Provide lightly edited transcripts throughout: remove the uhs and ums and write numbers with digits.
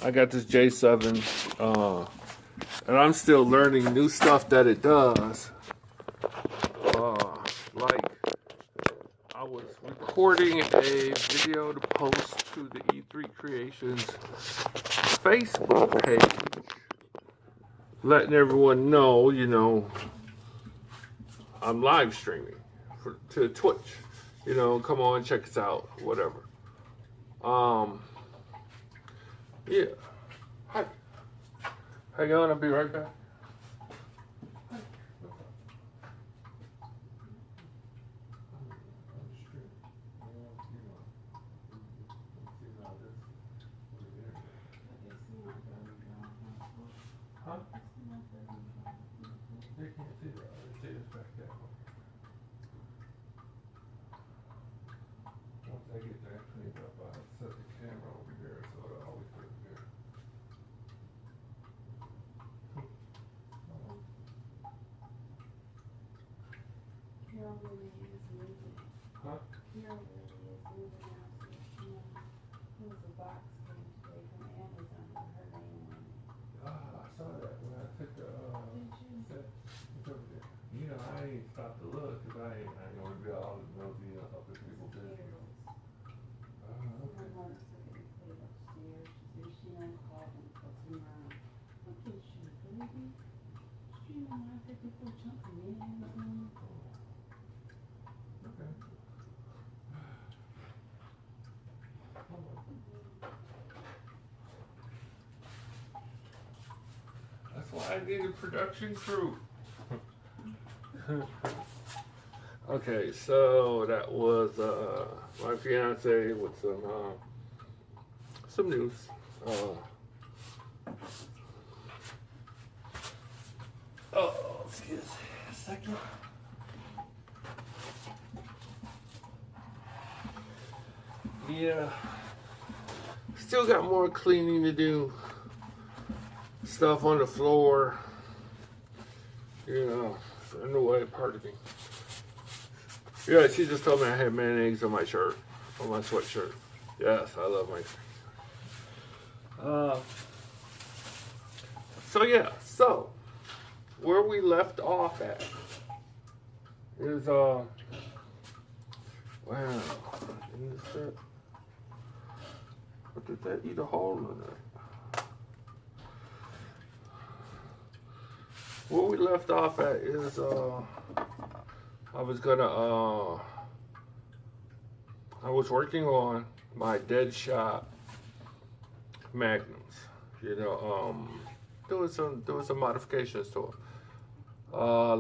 I got this J7, and I'm still learning new stuff that it does. Like, I was recording a video to post to the E3 Creations Facebook page, letting everyone know, I'm live streaming to Twitch. Come on, check us out, whatever. Yeah. Hi. Hang on, I'll be right back. Huh? They can't see that. They see us back there. Once I get that cleaned up, I'll set the camera over there so it'll always look good. Carol really is moving. Huh? Carol really is moving out. There was a box came today from Amazon with her name on it. I saw that when I took the set. It's over there. I ain't stopped to look because I ain't going to be all nosy up in people's business. Okay. My mother's looking to play upstairs. She said she don't call them until tomorrow. Look at you, baby. Streaming live that people jumping in and doing. Okay. That's why I need a production crew. Okay, so that was my fiance with some news. Excuse me a second. Yeah, still got more cleaning to do. Stuff on the floor. In the way, pardon me. Yeah, she just told me I had mayonnaise on my shirt, on my sweatshirt. Yes, I love my shirt. So where we left off at is, wow, what did that eat a hole in it? Where we left off at is, I was working on my Deadshot Magnums, doing some modifications to them. I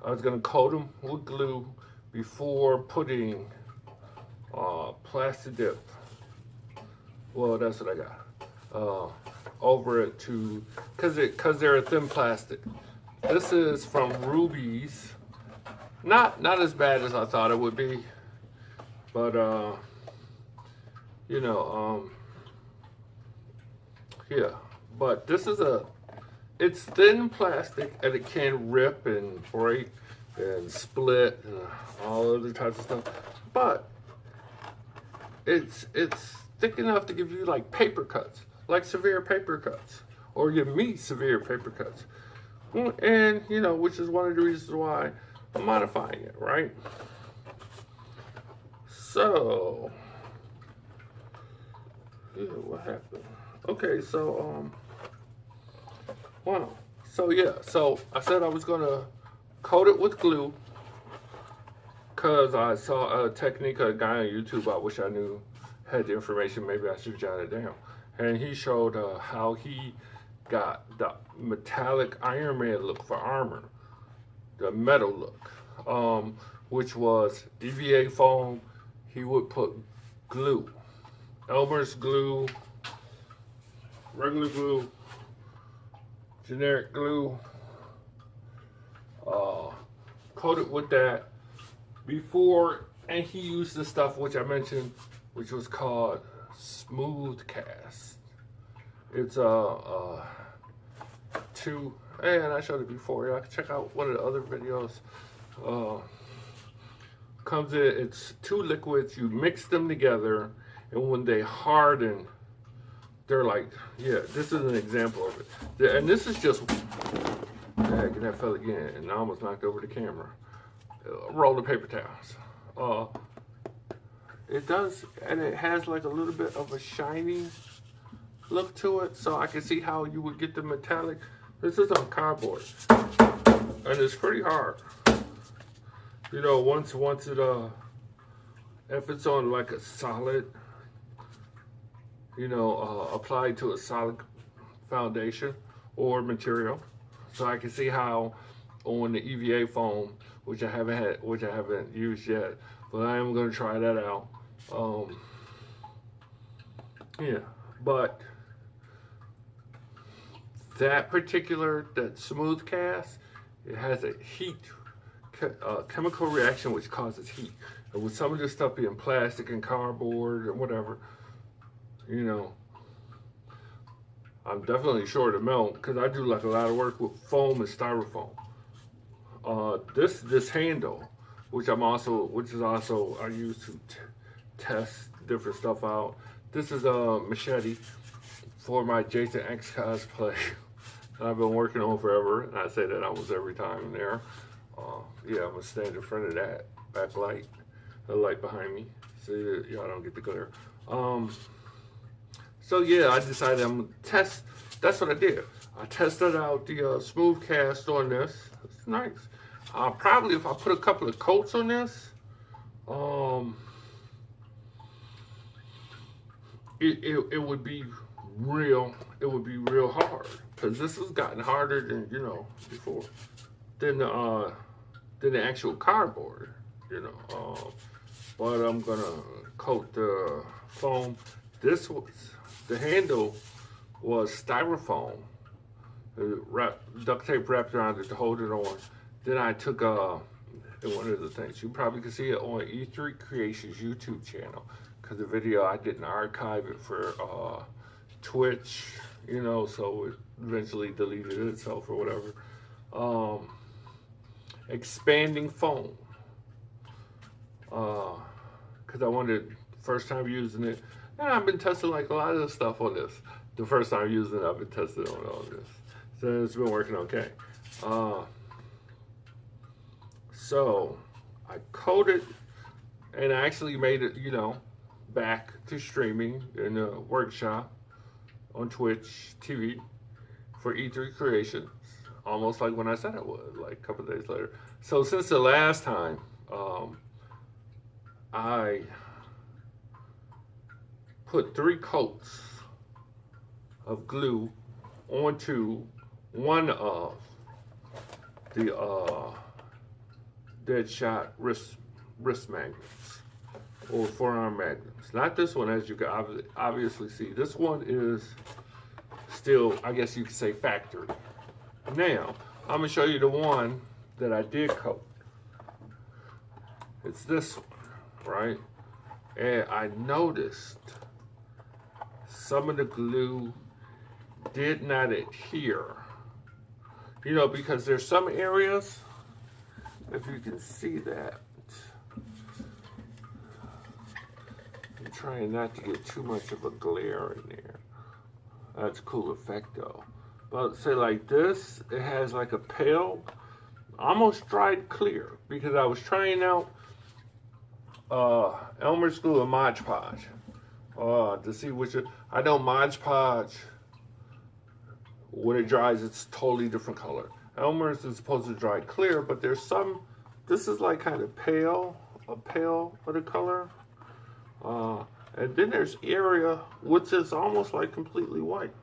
was gonna coat them with glue before putting plastic dip. Well, that's what I got. Over it because they're a thin plastic. This is from Ruby's. Not as bad as I thought it would be, but yeah. But this is it's thin plastic and it can rip and break and split and all other types of stuff. But it's thick enough to give you like paper cuts. Like severe paper cuts, or give me severe paper cuts. And, which is one of the reasons why I'm modifying it, right? So, yeah, what happened? Okay, so, wow. So, yeah, so I said I was going to coat it with glue because I saw a technique of a guy on YouTube I wish I knew had the information. Maybe I should jot it down. And he showed how he got the metallic Iron Man look for armor, the metal look, which was EVA foam. He would put glue, Elmer's glue, regular glue, generic glue, coat it with that before, and he used the stuff which I mentioned, which was called Smooth Cast. It's and I showed it before. I can check out one of the other videos. Comes in, it's two liquids. You mix them together, and when they harden, they're like, yeah, this is an example of it. And this is just, dang, that fell again, and I almost knocked over the camera. Roll of paper towels. It does, and it has like a little bit of a shiny look to it, so I can see how you would get the metallic. This is on cardboard, and it's pretty hard. You know, once it if it's on like a solid, you know, applied to a solid foundation or material, so I can see how on the EVA foam, which I haven't used yet, but I am going to try that out. Yeah, but that smooth cast, it has a chemical reaction which causes heat. And with some of this stuff being plastic and cardboard and whatever, you know, I'm definitely sure to melt because I do like a lot of work with foam and styrofoam. This handle, which is also I use to test different stuff out. This is a machete for my Jason X cosplay that I've been working on forever, and I say that almost every time there. Yeah, I'm gonna stand in front of that backlight, the light behind me, so y'all don't get the glare. So yeah, I decided I'm gonna test. That's what I did. I tested out the smooth cast on this. It's nice. Probably if I put a couple of coats on this, it would be real. It would be real hard because this has gotten harder than before than the actual cardboard. But I'm gonna coat the foam. The handle was styrofoam, duct tape wrapped around it to hold it on. Then I took and one of the things you probably can see it on E3 Creations YouTube channel, because the video I didn't archive it for Twitch, so it eventually deleted itself or whatever. Expanding foam, because I wanted first time using it, and I've been testing like a lot of the stuff on this. The first time using it, I've been testing on all this, so it's been working okay. So I coded, and I actually made it, back to streaming in a workshop on Twitch TV for E3 Creations, almost like when I said it would, like a couple of days later. So since the last time, I put 3 coats of glue onto one of the Deadshot wrist magnets or forearm magnets. Not this one, as you can obviously see. This one is still, I guess you could say, factory. Now, I'm gonna show you the one that I did coat. It's this one, right? And I noticed some of the glue did not adhere. Because there's some areas, if you can see that, I'm trying not to get too much of a glare in there. That's a cool effect though. But say like this, it has like a pale, almost dried clear, because I was trying out Elmer's glue and Mod Podge to see which. I know Mod Podge, when it dries, it's totally different color. Elmer's is supposed to dry clear, but there's some. This is like kind of pale of the color, and then there's area which is almost like completely white.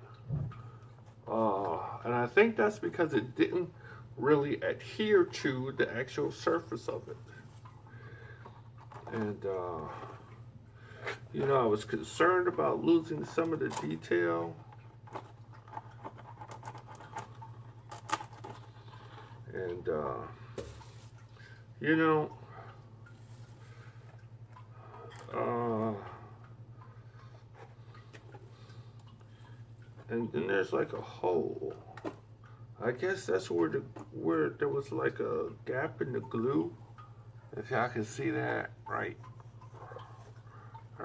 And I think that's because it didn't really adhere to the actual surface of it. And I was concerned about losing some of the detail. And and then there's like a hole. I guess that's where there was like a gap in the glue. If y'all can see that, right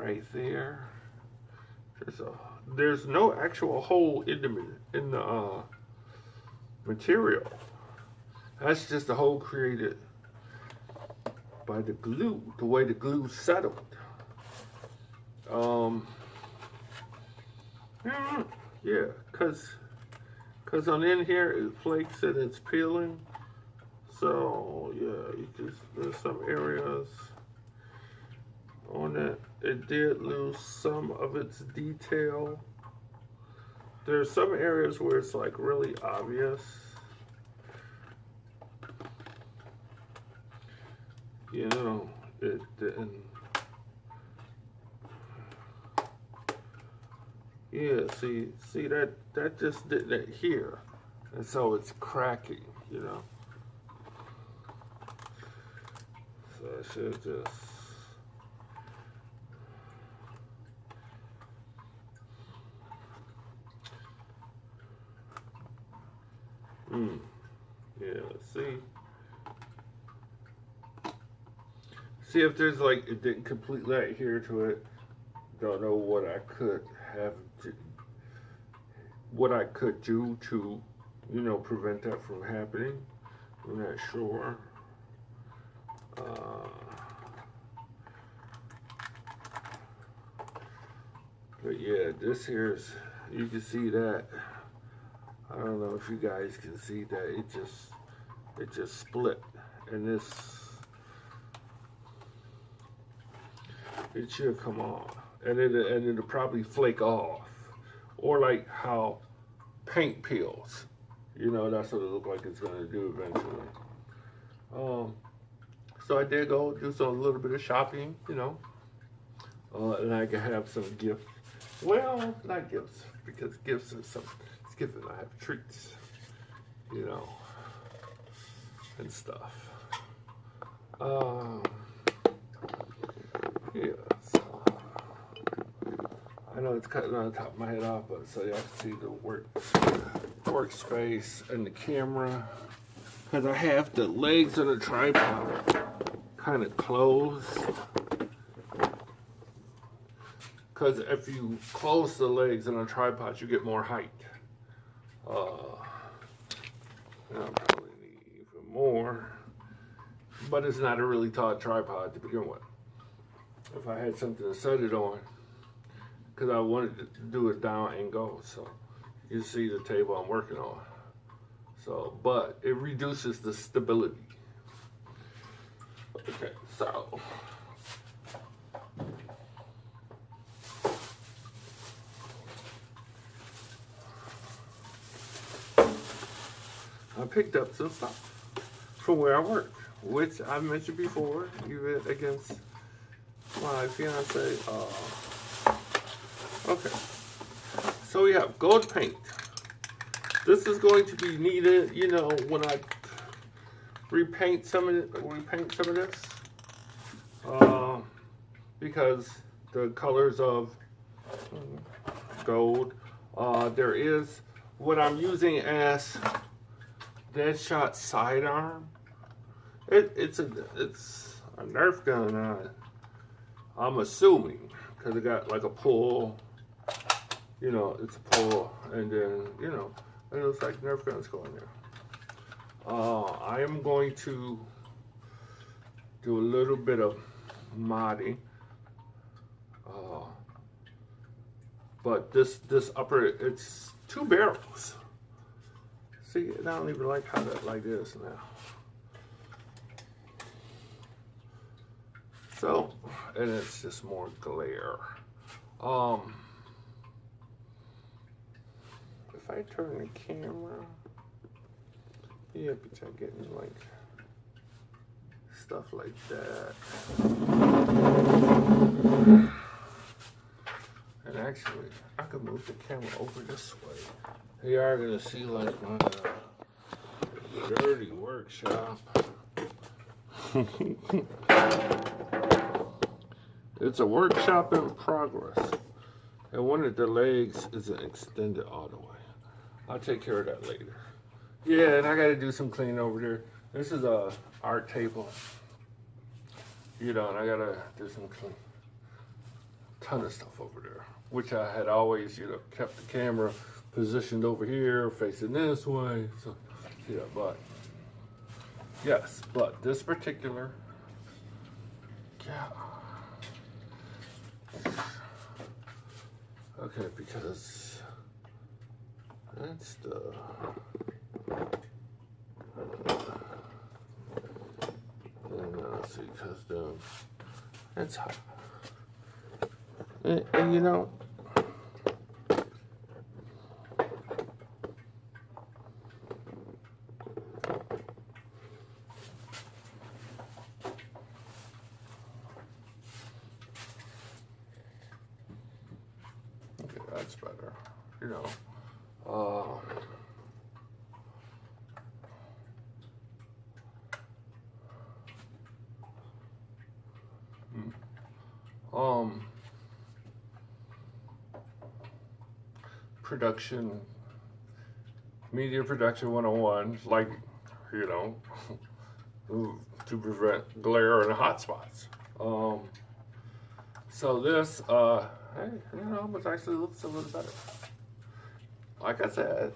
right there. There's no actual hole in the material. That's just a hole created by the glue, the way the glue settled. Yeah, cause on in here it flakes and it's peeling. So yeah, there's some areas on it. It did lose some of its detail. There's some areas where it's like really obvious. You know, it didn't. Yeah, see that just didn't adhere, and so it's cracking. You know, so I should just. Yeah, see if there's like, it didn't completely adhere to it. Don't know what I could do to, you know, prevent that from happening. I'm not sure. But yeah, this here's, you can see that. I don't know if you guys can see that. It just split, and it should come off, and it'll probably flake off, or like how paint peels. You know, that's what it looks like it's gonna do eventually. So I did go do a little bit of shopping, you know, and I can have some gifts. Well, not gifts, because gifts are some. It's giving. I have treats, you know, and stuff. Yeah, so I know it's cutting on the top of my head off, but so y'all can see the workspace and the camera. Because I have the legs of the tripod kind of closed. Because if you close the legs on a tripod, you get more height. And I'll probably need even more. But it's not a really tall tripod to begin with. If I had something to set it on, because I wanted to do it down and go, so you see the table I'm working on. So, but it reduces the stability. Okay, so I picked up some stuff from where I work, which I mentioned before, even against my fiance. Okay, so we have gold paint. This is going to be needed, you know, when I repaint some of this, because the colors of gold. There is what I'm using as Deadshot sidearm. It's a Nerf gun. I'm assuming because it got like a pull. You know, it's a pull, and then you know, it looks like Nerf guns going there. I am going to do a little bit of modding. But this upper, it's 2 barrels. See, I don't even like how that like this now. So, and it's just more glare. If I turn the camera, yeah, but I'm getting like stuff like that. And actually, I could move the camera over this way. You are gonna see like my dirty workshop. It's a workshop in progress. And one of the legs isn't extended all the way. I'll take care of that later. Yeah, and I gotta do some cleaning over there. This is a art table. You know, and I gotta do some ton of stuff over there, which I had always, you know, kept the camera positioned over here, facing this way. So, yeah, but yes, but this particular, yeah. Okay, because that's the. Let's see, because it's hot. And you know, okay, that's better. You know, um, production, media production 101, like, you know, to prevent glare and hot spots. So this, hey, you know, it actually looks a little better. Like I said,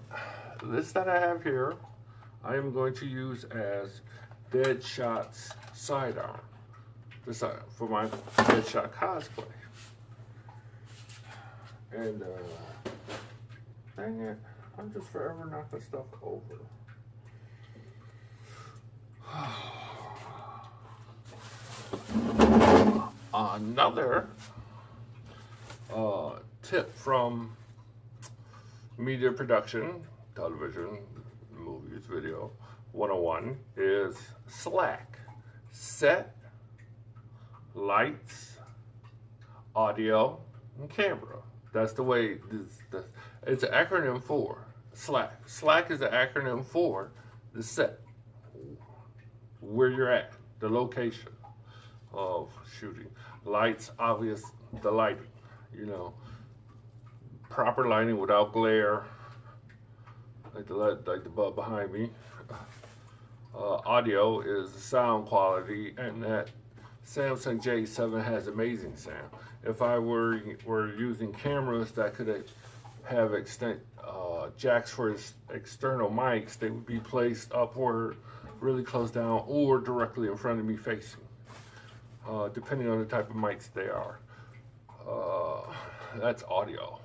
this that I have here, I am going to use as Deadshot's sidearm. This for my Deadshot cosplay. And dang it, I'm just forever knocking stuff over. Another tip from media production, television, movies, video 101 is SLAC. Set, lights, audio, and camera. That's the way it's an acronym for SLAC. SLAC is an acronym for the set, where you're at, the location of shooting. Lights, obvious, the lighting, you know, proper lighting without glare, like the bulb behind me. Audio is the sound quality, and that Samsung J7 has amazing sound. If I were using cameras that could have jacks for external mics, they would be placed upward, really close down, or directly in front of me facing, depending on the type of mics they are. That's audio.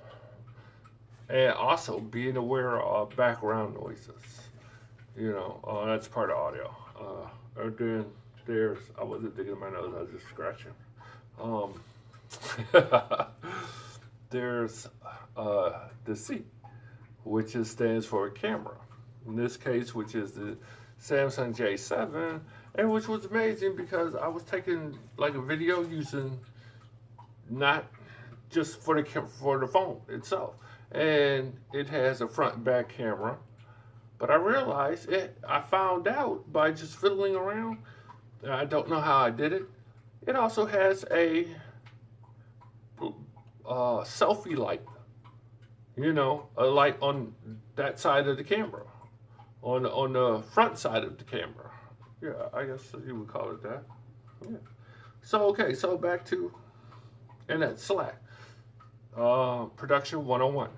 And also being aware of background noises. You know, that's part of audio. Then I wasn't digging my nose, I was just scratching. There's the C, which stands for camera. In this case, which is the Samsung J7, and which was amazing because I was taking like a video using not just for the phone itself, and it has a front and back camera. But I realized I found out by just fiddling around. I don't know how I did it. It also has a selfie light. You know, a light on that side of the camera, on the front side of the camera. Yeah, I guess you would call it that. Yeah. So okay, so back to, and that's SLAC. Production 101.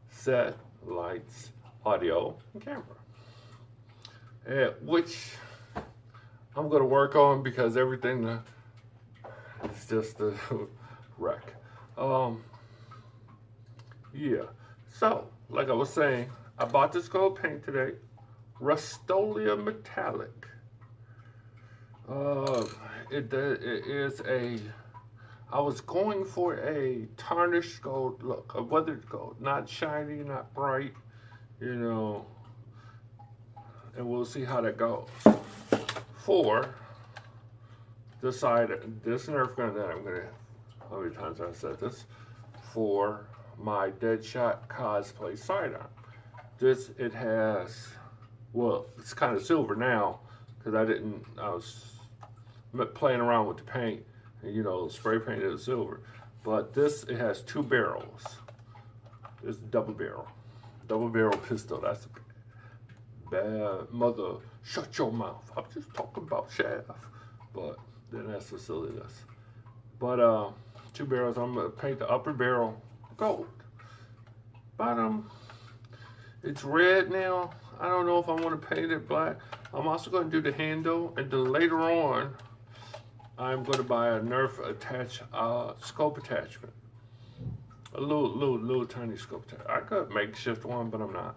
Set, lights, audio, and camera. Which I'm going to work on because everything is just a wreck. Yeah. So, like I was saying, I bought this gold paint today. Rust-Oleum Metallic. It is I was going for a tarnished gold look, a weathered gold, not shiny, not bright, you know, and we'll see how that goes. For this Nerf gun that how many times have I said this, for my Deadshot cosplay sidearm. It has, well, it's kind of silver now, because I was playing around with the paint, and, you know, spray painted it silver. But it has two barrels. It's double barrel pistol. That's bad. Mother, shut your mouth. I'm just talking about shaft. But then that's the silliness. But 2 barrels. I'm gonna paint the upper barrel gold. Bottom, it's red now. I don't know if I want to paint it black. I'm also going to do the handle, and then later on, I'm going to buy a Nerf scope attachment. A little tiny scope attachment. I could makeshift one, but I'm not.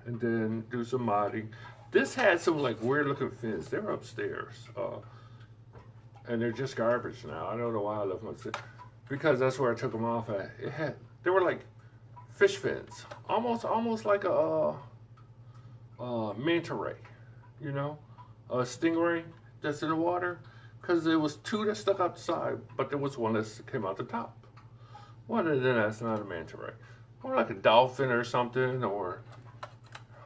And then do some modding. This had some like weird looking fins. They're upstairs. And they're just garbage now. I don't know why I left them upstairs. Because that's where I took them off at. They were like fish fins. Almost like a manta ray. You know? A stingray that's in the water. Because there was 2 that stuck out the side, but there was one that came out the top. Well, then that's not a manta ray. More like a dolphin or something, or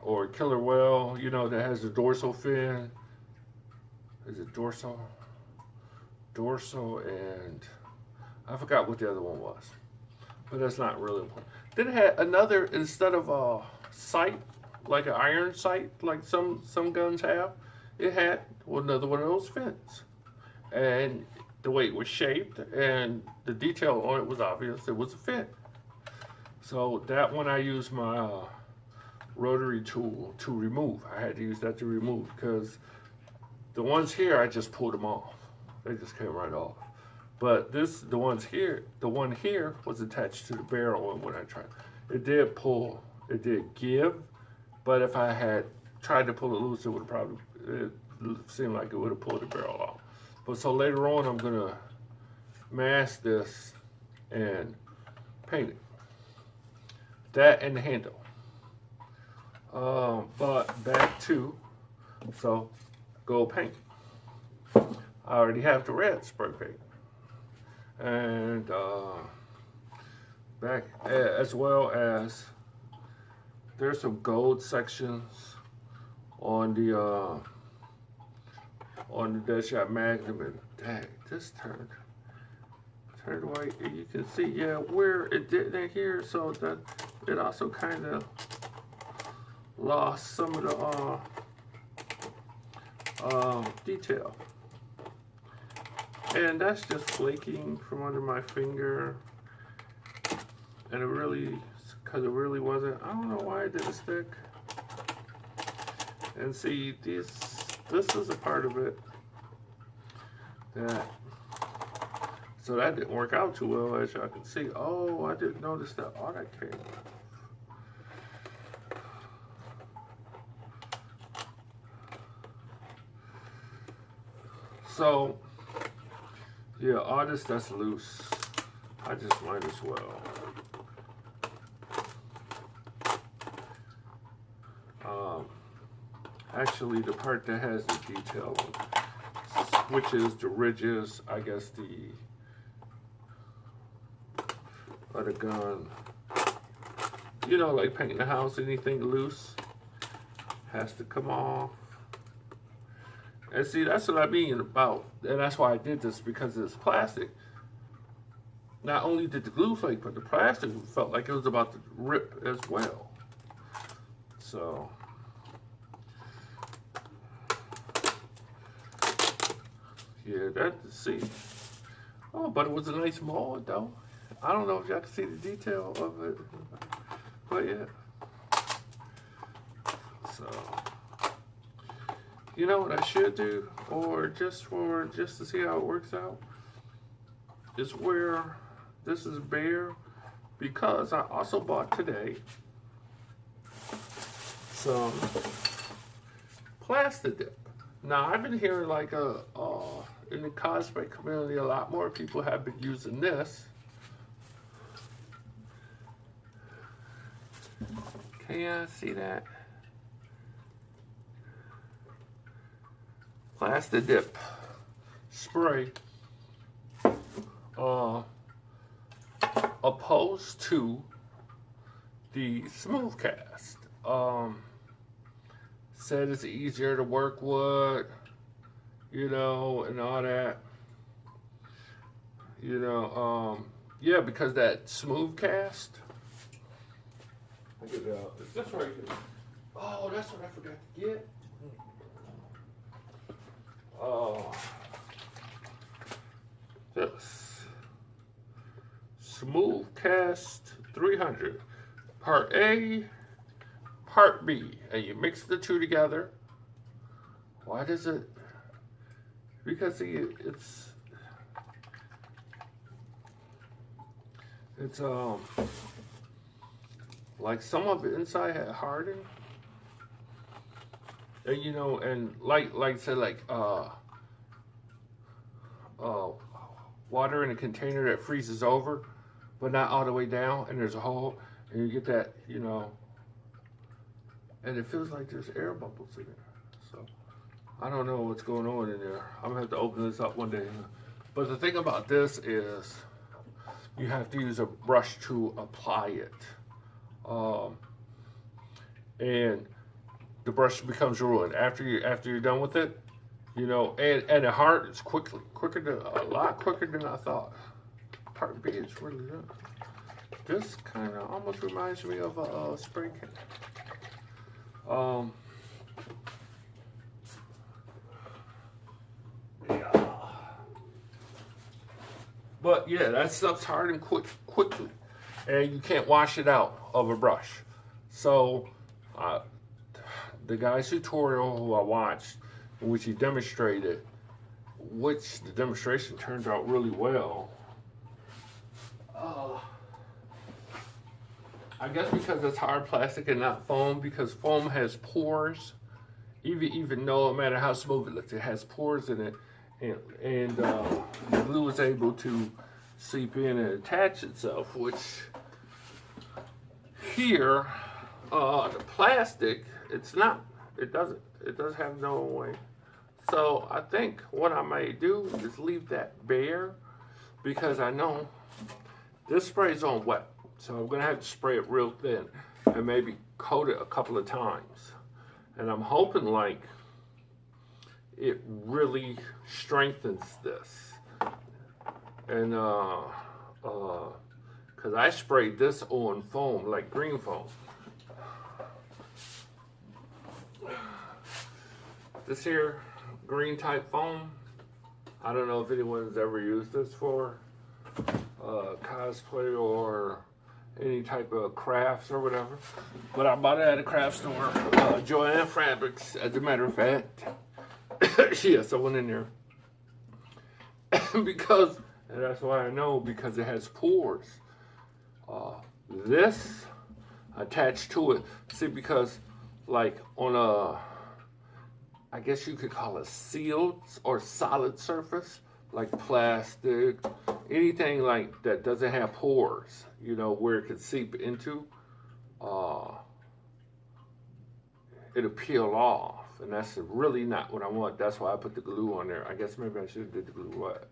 a killer whale, you know, that has a dorsal fin. Is it dorsal? Dorsal, and I forgot what the other one was. But that's not really important. Then it had another, instead of a sight, like an iron sight, like some guns have, it had another one of those fins. And the way it was shaped and the detail on it was obvious. It was a fin. So that one I used my rotary tool to remove. I had to use that to remove because the ones here, I just pulled them off. They just came right off. But the one here was attached to the barrel, and when I tried, it did pull, it did give, but if I had tried to pull it loose, it seemed like it would have pulled the barrel off. But so later on, I'm gonna mask this and paint it. That and the handle. But back to, so gold paint. I already have the red spray paint. And back, as well as there's some gold sections on the Deadshot Magnum, and dang, this turned white. And you can see, yeah, where it didn't here, so that it also kind of lost some of the detail. And that's just flaking from under my finger. And it really, because it really wasn't, I don't know why it didn't stick. And see, this is a part of it that, so that didn't work out too well, as y'all can see. Oh, I didn't notice that all that came off. So, yeah, all this that's loose, I just might as well. Actually, the part that has the detail, which is the ridges, I guess of the gun. You know, like painting the house, anything loose has to come off. And see, that's what I mean about, and that's why I did this, because it's plastic. Not only did the glue flake, but the plastic felt like it was about to rip as well. So, yeah, see. Oh, but it was a nice mold, though. I don't know if y'all can see the detail of it, but yeah. So, you know what I should do, or just to see how it works out, is where this is bare, because I also bought today some plastic dip. Now I've been hearing like in the cosplay community, a lot more people have been using this. Can you see that? Plastic dip spray, opposed to the smooth cast. Said it's easier to work with, you know, and all that. You know, yeah, because that smooth cast. Look at that. It's this right here. Oh, that's what I forgot to get. this. Smooth Cast 300. Part A, Part B. And you mix the two together. Why does it? Because it's like some of it inside had hardened. And you know, and like say like water in a container that freezes over, but not all the way down, and there's a hole, and you get that, you know, and it feels like there's air bubbles in there. So I don't know what's going on in there. I'm gonna have to open this up one day. But the thing about this is you have to use a brush to apply it. And the brush becomes ruined after you're done with it, you know, and it hardens a lot quicker than I thought. Part B is really good. This kind of almost reminds me of a spray can. Yeah. But yeah, that stuff's hardened quickly, and you can't wash it out of a brush. So the guy's tutorial who I watched, in which he demonstrated, which the demonstration turned out really well. I guess because it's hard plastic and not foam, because foam has pores. Even though no matter how smooth it looks, it has pores in it, and the glue is able to seep in and attach itself. Which here, the plastic, it does have no way. So I think what I may do is leave that bare, because I know this spray is on wet. So I'm gonna have to spray it real thin and maybe coat it a couple of times. And I'm hoping like it really strengthens this. And cause I sprayed this on foam, like green foam. This here green type foam, I don't know if anyone's ever used this for cosplay or any type of crafts or whatever, but I bought it at a craft store, Joanne Fabrics, as a matter of fact. Yes, I went in there because, and that's why I know, because it has pores. This attached to it, see, because like on a, I guess you could call it sealed or solid surface, like plastic, anything like that doesn't have pores, you know, where it could seep into, it'll peel off, and that's really not what I want. That's why I put the glue on there. I guess maybe I should have did the glue wet,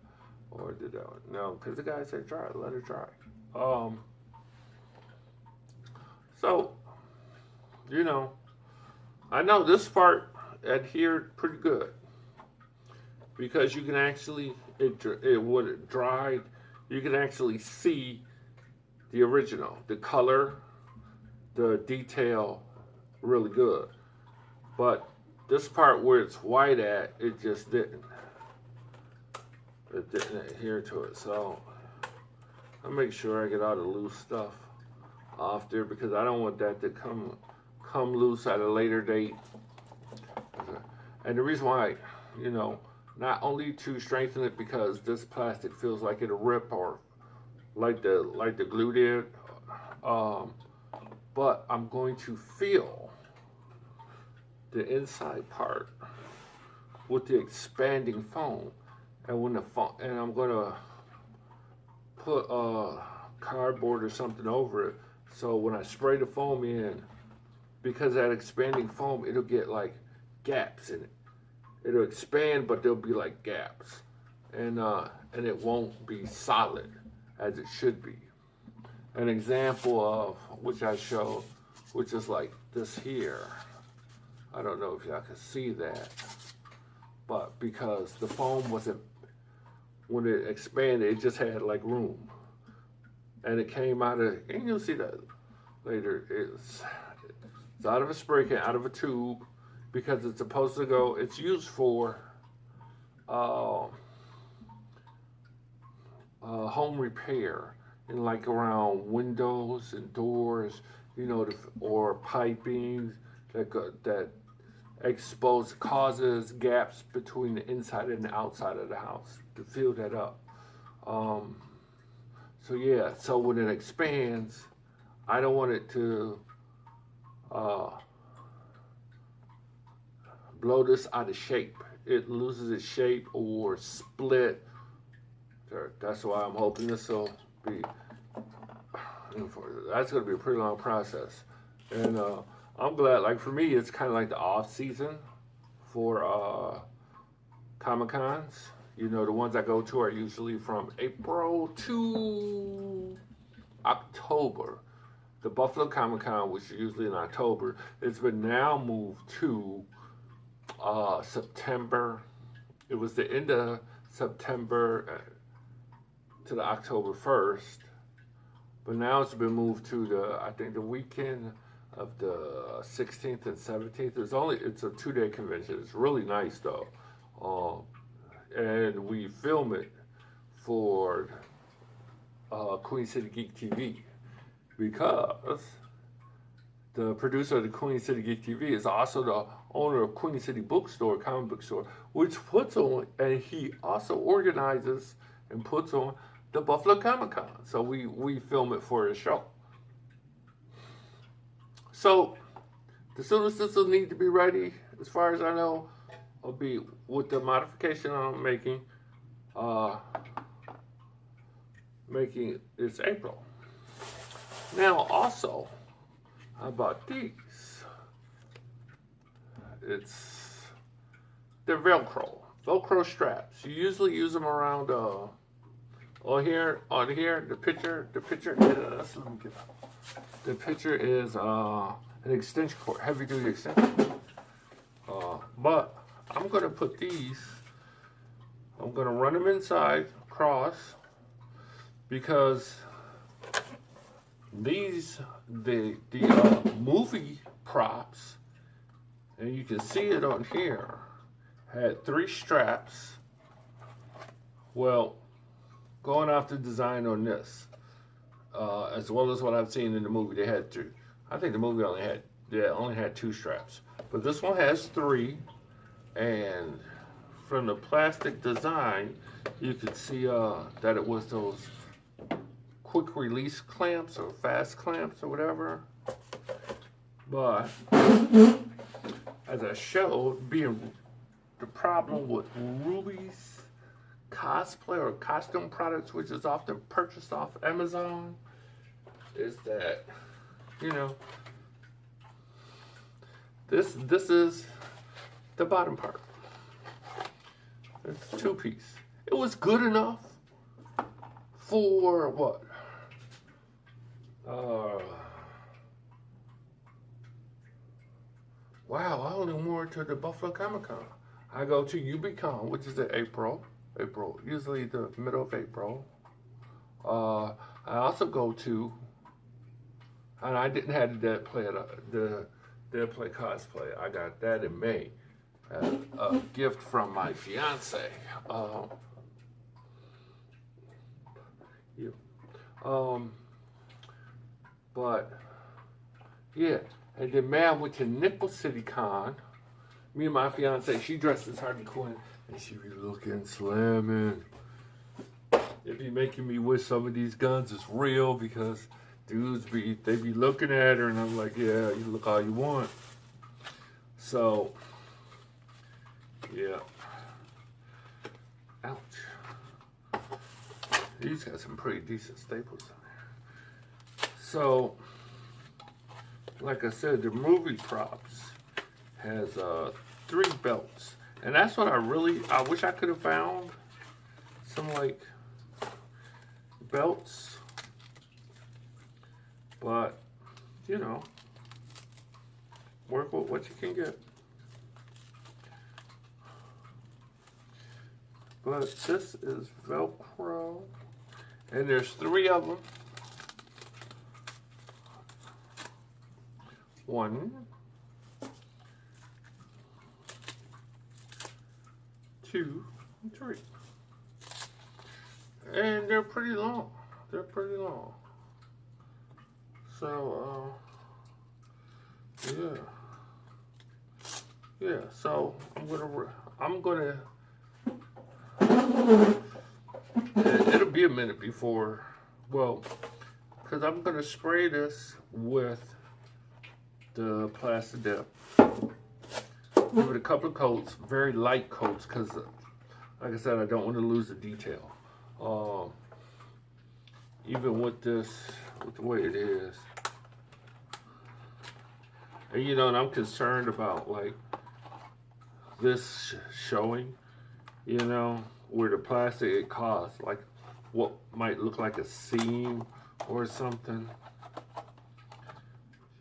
or did that one. No, because the guy said dry, let it dry. So, you know, I know this part adhered pretty good, because you can actually, it would have dried, you can actually see the original, the color, the detail, really good. But this part where it's white at, it just didn't. It didn't adhere to it. So I'll make sure I get all the loose stuff off there, because I don't want that to come loose at a later date. And the reason why, you know, not only to strengthen it because this plastic feels like it'll rip, or like the glue did, but I'm going to feel the inside part with the expanding foam, and when the foam, and I'm gonna put cardboard or something over it, so when I spray the foam in, because that expanding foam, it'll get like gaps in it. It'll expand, but there'll be like gaps, and it won't be solid as it should be. An example of which I showed, which is like this here. I don't know if y'all can see that, but because the foam wasn't, when it expanded, it just had like room, and it came out of, and you'll see that later. It's out of a spray can, out of a tube, because it's supposed to go, it's used for home repair in like around windows and doors, you know, or piping that causes gaps between the inside and the outside of the house to fill that up. Um, so yeah, so when it expands, I don't want it to uh, blow this out of shape. It loses its shape or split. That's why I'm hoping this will be. That's going to be a pretty long process, and I'm glad. Like for me, it's kind of like the off season for Comic Cons. You know, the ones I go to are usually from April to October. The Buffalo Comic Con, which is usually in October, it's been now moved to September. It was the end of September to the October 1st, but now it's been moved to I think the weekend of the 16th and 17th. It's a 2-day convention. It's really nice though. And we film it for Queen City Geek TV because the producer of the Queen City Geek TV is also the owner of Queen City Bookstore, comic book store, which puts on, and he also organizes and puts on the Buffalo Comic Con. So we film it for his show. So the soonest this will need to be ready, as far as I know, will be with the modification I'm making it's April. Now also, how about these? They're Velcro straps. You usually use them around on here. The picture is an extension cord, heavy duty extension. But I'm gonna put these. I'm gonna run them inside cross because the movie props, and you can see it on here, had 3 straps. Well, going off the design on this, as well as what I've seen in the movie, they had 2. I think the movie only had 2 straps, but this one has 3. And from the plastic design, you could see that it was those quick release clamps or fast clamps or whatever. But as I showed, being the problem with Ruby's cosplay or costume products, which is often purchased off Amazon, is that, you know, this is the bottom part. It's 2-piece. It was good enough for what? Wow, I only wore it to the Buffalo Comic Con. I go to UBCon, which is in April, usually the middle of April. I also go to, and I didn't have the Dead Play cosplay. I got that in May. A gift from my fiance. But yeah, and then man went to Nickel City Con. Me and my fiance, she dressed as Harley Quinn, and she be looking slamming. It be making me wish some of these guns is real because dudes be looking at her, and I'm like, yeah, you look all you want. So yeah. Ouch. These got some pretty decent staples in there. So, like I said, the movie props has 3 belts. And that's what I wish I could have found some like belts. But, you know, work with what you can get. But this is Velcro, and there's 3 of them. 1, 2, and 3. And they're pretty long. They're pretty long. So, yeah. Yeah, so I'm gonna, it'll be a minute before, well, because I'm gonna spray this with the plastic dip. Give it a couple of coats, very light coats, because, like I said, I don't want to lose the detail. Even with this, with the way it is. And you know, and I'm concerned about like this showing, you know, where the plastic it caused like what might look like a seam or something,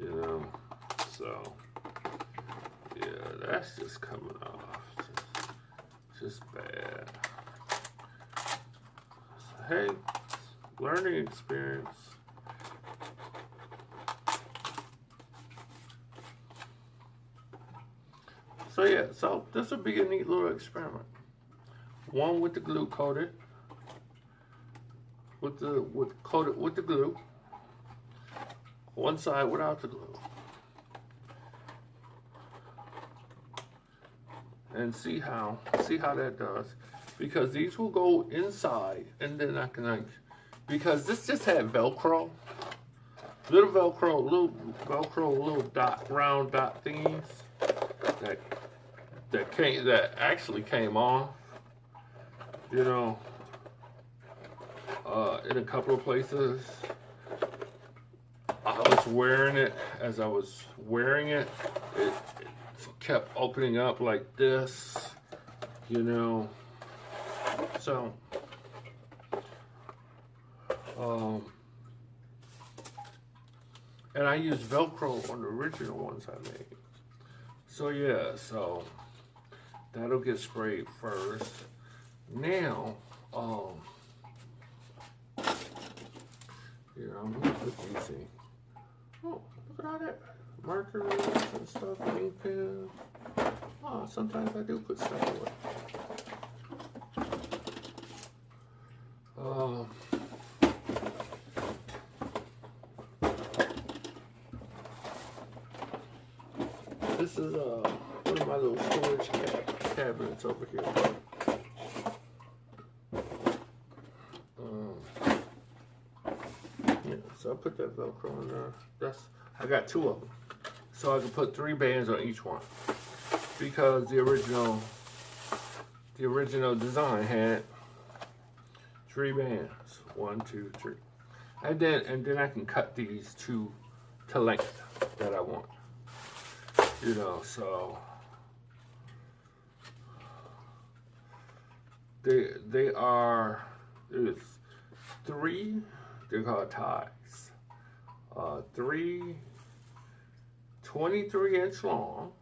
you know. So yeah, that's just coming off, just bad. So, hey, learning experience. So yeah, so this would be a neat little experiment. One with the glue coated, coated with the glue. One side without the glue, and see how that does. Because these will go inside, and then I can like, because this just had Velcro, little Velcro, little dot, round dot thingies that actually came off, you know, in a couple of places. I was wearing it. As I was wearing it, it kept opening up like this, you know. So, and I used Velcro on the original ones I made. So yeah, so that'll get sprayed first. Now, yeah, I'm gonna put these in. Oh, look at all that markers and stuff, ink pens. Oh, sometimes I do put stuff away. This is one of my little storage cabinets over here. Yeah, so I put that Velcro in there. I got 2 of them, so I can put 3 bands on each one, because the original design had 3 bands, 1, 2, 3, and then I can cut these to length that I want, you know. So they are, there's 3. They're called ties. 3 23-inch long,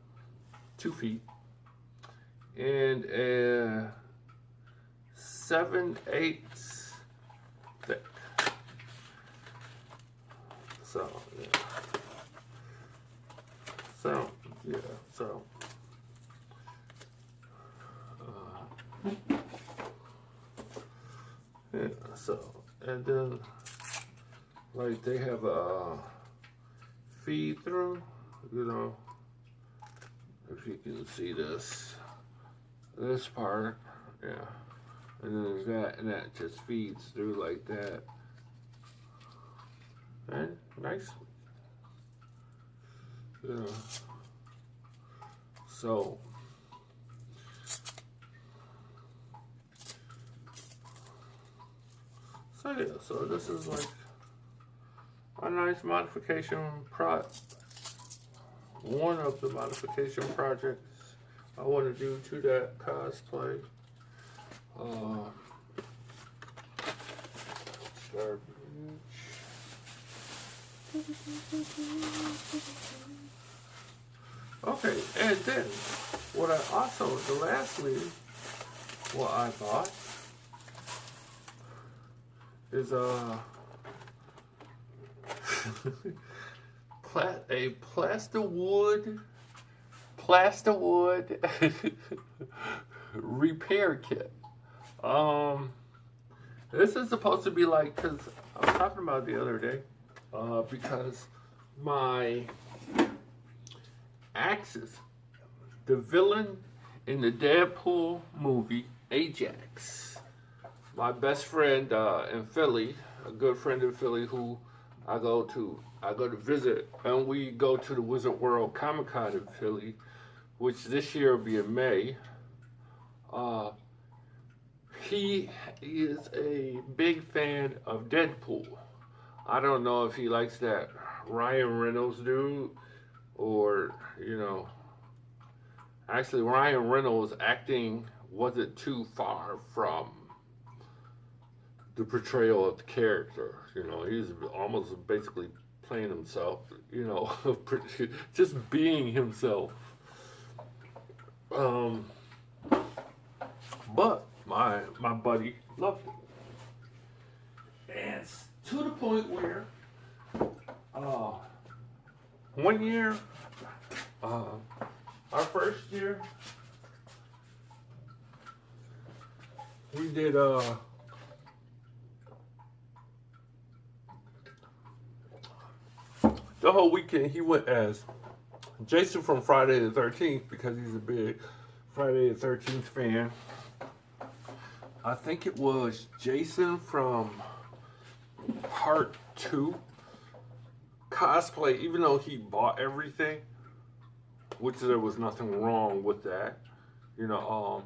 2 feet, and 7/8 thick. So yeah. So yeah. So. Yeah. So, and then like they have a feed through, you know, if you can see this part, yeah, and then there's that, and that just feeds through like that, and nicely, you know. So yeah, so this is like a nice modification one of the modification projects I want to do to that cosplay. Okay, and then what I bought is a plasterwood repair kit. This is supposed to be like, because I was talking about it the other day, because my axis, the villain in the Deadpool movie, Ajax, my best friend in Philly, a good friend in Philly who I go to visit, and we go to the Wizard World Comic Con in Philly, which this year will be in May. Uh, he is a big fan of Deadpool. I don't know if he likes that Ryan Reynolds dude or, actually Ryan Reynolds acting wasn't too far from the portrayal of the character. He's almost basically playing himself, just being himself. But my buddy loved it. And to the point where one year, our first year, we did the whole weekend. He went as Jason from Friday the 13th because he's a big Friday the 13th fan. I think it was Jason from Part 2 cosplay, even though he bought everything, which there was nothing wrong with that, cause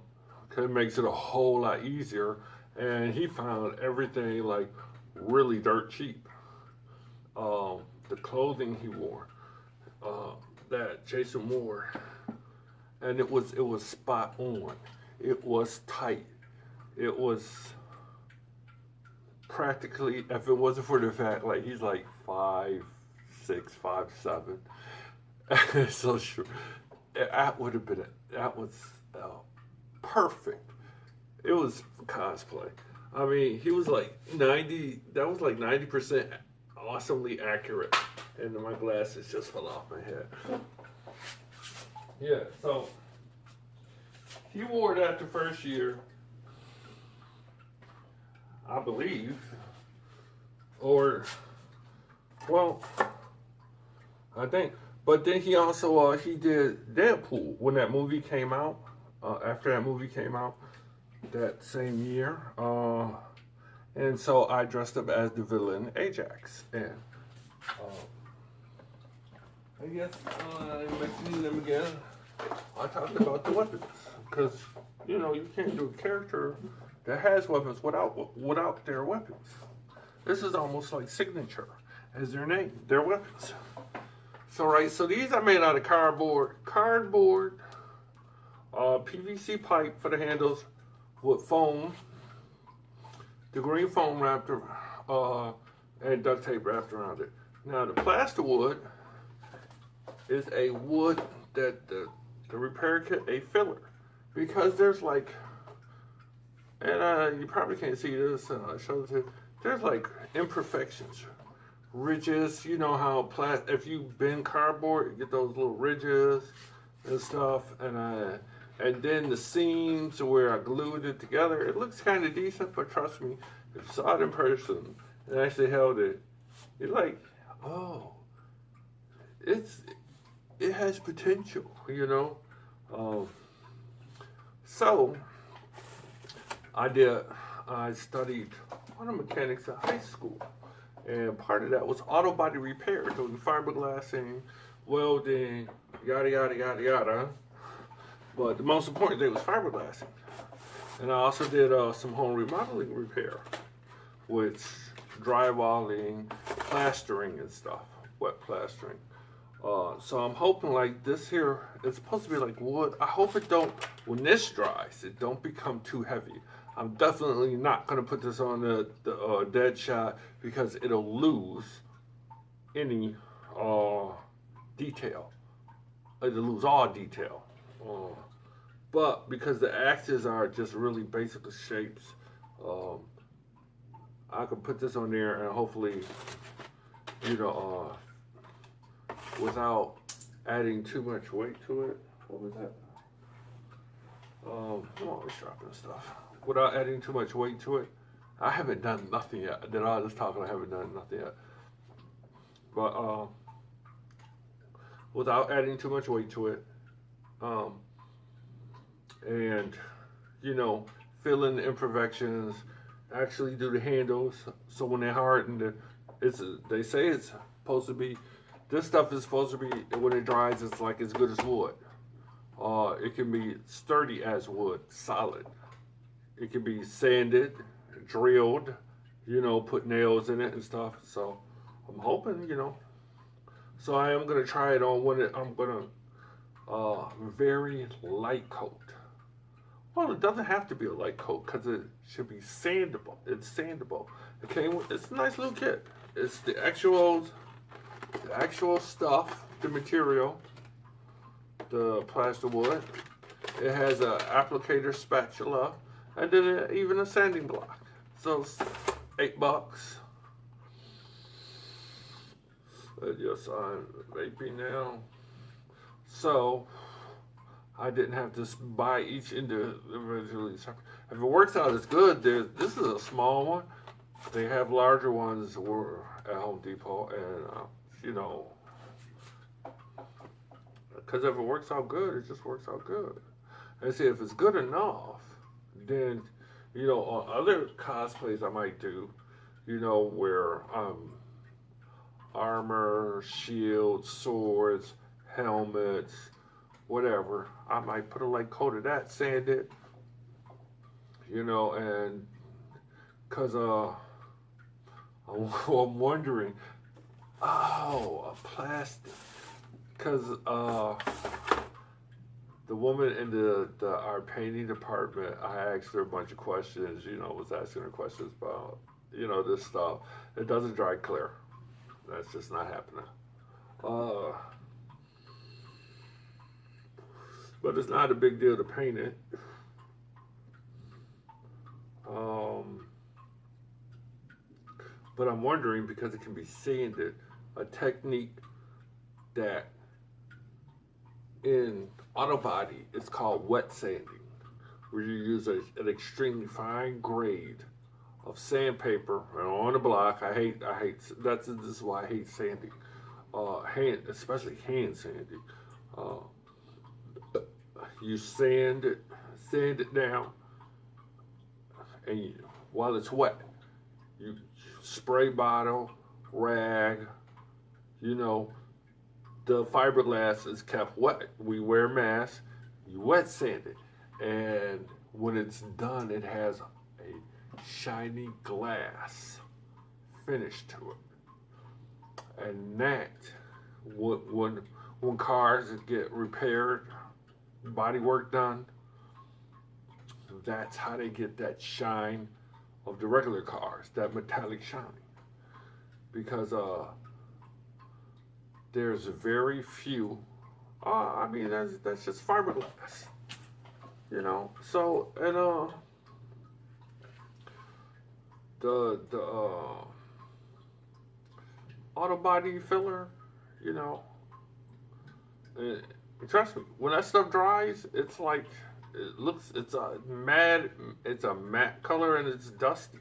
it makes it a whole lot easier. And he found everything like really dirt cheap. The clothing he wore, that Jason wore, and it was spot on. It was tight. It was practically, if it wasn't for the fact, like he's like 5'6", 5'7", so sure, that would have been that was perfect. It was cosplay. I mean, he was like 90. That was like 90% awesomely accurate, and then my glasses just fell off my head. Yeah, so he wore that the first year, I believe, or, well, I think. But then he also he did Deadpool when that movie came out. After that movie came out that same year, and so I dressed up as the villain Ajax, and I guess mentioning them again. I talked about the weapons because you can't do a character that has weapons without their weapons. This is almost like signature as their name, their weapons. So these are made out of cardboard, PVC pipe for the handles with foam, the green foam wrapped and duct tape wrapped around it. Now the plaster wood is a wood that the repair kit a filler, because there's like, and you probably can't see this, and I showed it. There's like imperfections, ridges. You know how if you bend cardboard, you get those little ridges and stuff, and then the seams where I glued it together. It looks kind of decent, but trust me, if you saw it in person and actually held it, you're like, oh, it has potential, So I studied auto mechanics at high school, and part of that was auto body repair, doing fiberglassing, welding, yada yada yada yada. But the most important thing was fiberglassing, and I also did some home remodeling repair, which drywalling, plastering and stuff, wet plastering. So I'm hoping like this here, it's supposed to be like wood. I hope it don't, when this dries, it don't become too heavy. I'm definitely not going to put this on the dead shot because it'll lose any detail. It'll lose all detail. But because the axes are just really basic shapes, I can put this on there and hopefully, without adding too much weight to it. What was that? I'm always dropping stuff. Without adding too much weight to it, I haven't done nothing yet. Did all this talking, I haven't done nothing yet. But without adding too much weight to it, um, and you know, fill in the imperfections, actually do the handles. So when they harden, they say it's supposed to be. This stuff is supposed to be when it dries, it's like as good as wood. It can be sturdy as wood, solid. It can be sanded, drilled, you know, put nails in it and stuff. So I'm hoping, you know. So I am gonna try it on I'm gonna very light coat. Well, it doesn't have to be a light coat because it should be sandable. It's sandable. It came with, it's a nice little kit. It's the actual stuff, the material, the plaster wood. It has an applicator spatula, and then even a sanding block. So it's $8. Yes, I'm vaping now. So I didn't have to buy each individually. If it works out, it's good. This is a small one. They have larger ones at Home Depot, and you know, because if it works out good, it just works out good. And see, if it's good enough, then you know, on other cosplays I might do, you know, where armor, shields, swords, helmets, whatever. I might put a light coat of that, sand it, you know, and because I'm wondering, a plastic, because the woman in our painting department, I asked her a bunch of questions, you know, was asking her questions about, you know, this stuff. It doesn't dry clear. That's just not happening. But it's not a big deal to paint it. But I'm wondering, because it can be sanded, a technique that in auto body is called wet sanding, where you use an extremely fine grade of sandpaper and on the block. I hate this is why I hate sanding, especially hand sanding. You sand it down, and while it's wet, you spray bottle, rag, you know, the fiberglass is kept wet. We wear masks, you wet sand it, and when it's done, it has a shiny glass finish to it. And that, when cars get repaired, body work done, that's how they get that shine of the regular cars, that metallic shine. Because there's very few. I mean, that's just fiberglass, you know. So and the auto body filler, you know. Trust me, when that stuff dries, it's like it's a matte color and it's dusty,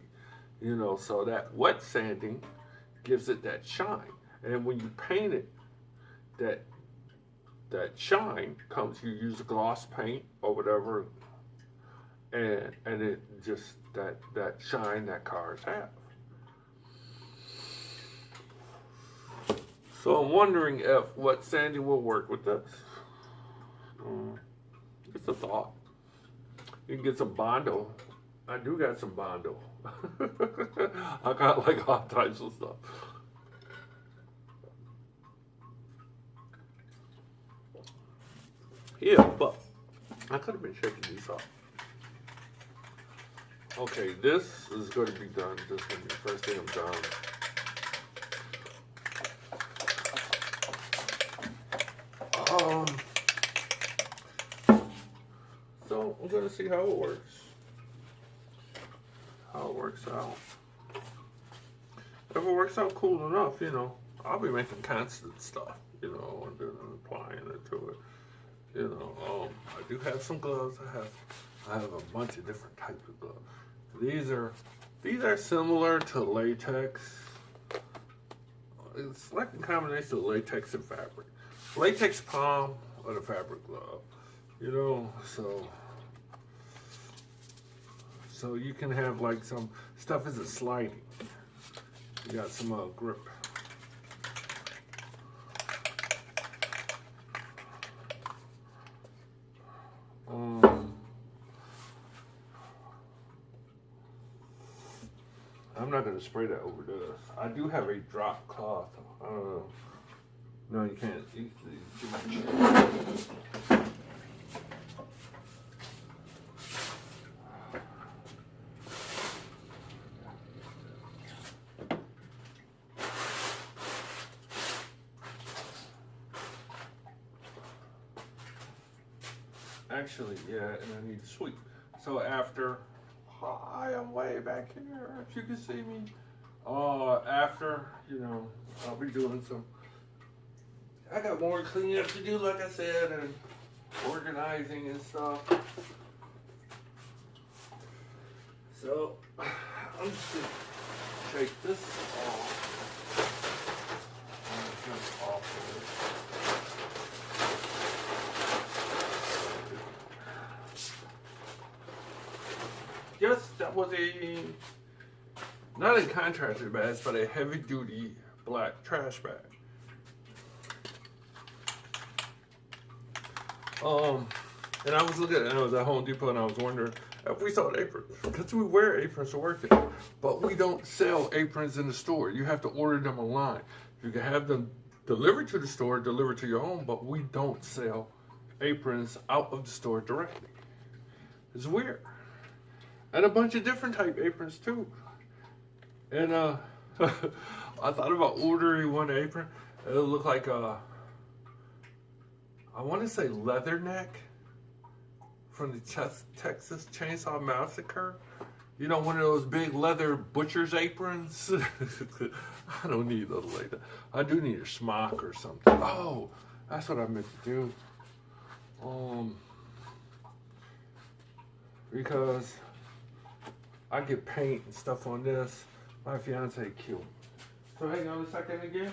you know. So that wet sanding gives it that shine, and when you paint it, that shine comes. You use gloss paint or whatever, and it just that shine that cars have. So I'm wondering if wet sanding will work with this. It's a thought. You can get some Bondo. I do got some Bondo. I got like all types of stuff. Yeah, but I could have been shaking these off. Okay, this is going to be done. This is going to be the first thing I'm done. So I'm gonna see how it works. How it works out. If it works out cool enough, you know, I'll be making constant stuff, you know, and then applying it to it. You know, I do have some gloves. I have a bunch of different types of gloves. These are These are similar to latex. It's like a combination of latex and fabric. Latex palm or the fabric glove. You know, so you can have like some stuff isn't sliding. You got some grip. I'm not gonna spray that over this. I do have a drop cloth. No, you can't. Too much. Actually, yeah, and I need to sweep. So after, I am way back here, if you can see me. After, you know, I'll be doing some, I got more cleaning up to do, like I said, and organizing and stuff. So, I'm just gonna shake this off. Just off of it. Yes, that was not a contractor bag, but a heavy duty black trash bag. And I was looking, and I was at Home Depot, and I was wondering if we sold aprons, because we wear aprons to work in, but we don't sell aprons in the store. You have to order them online. You can have them delivered to the store, delivered to your home, but we don't sell aprons out of the store directly. It's weird. And a bunch of different type aprons too. And I thought about ordering one apron. It'll look like I want to say Leatherneck from the Texas Chainsaw Massacre. You know, one of those big leather butcher's aprons. I don't need those like that. I do need a smock or something. Oh, that's what I meant to do. Because I get paint and stuff on this. My fiance killed me. So hang on a second again.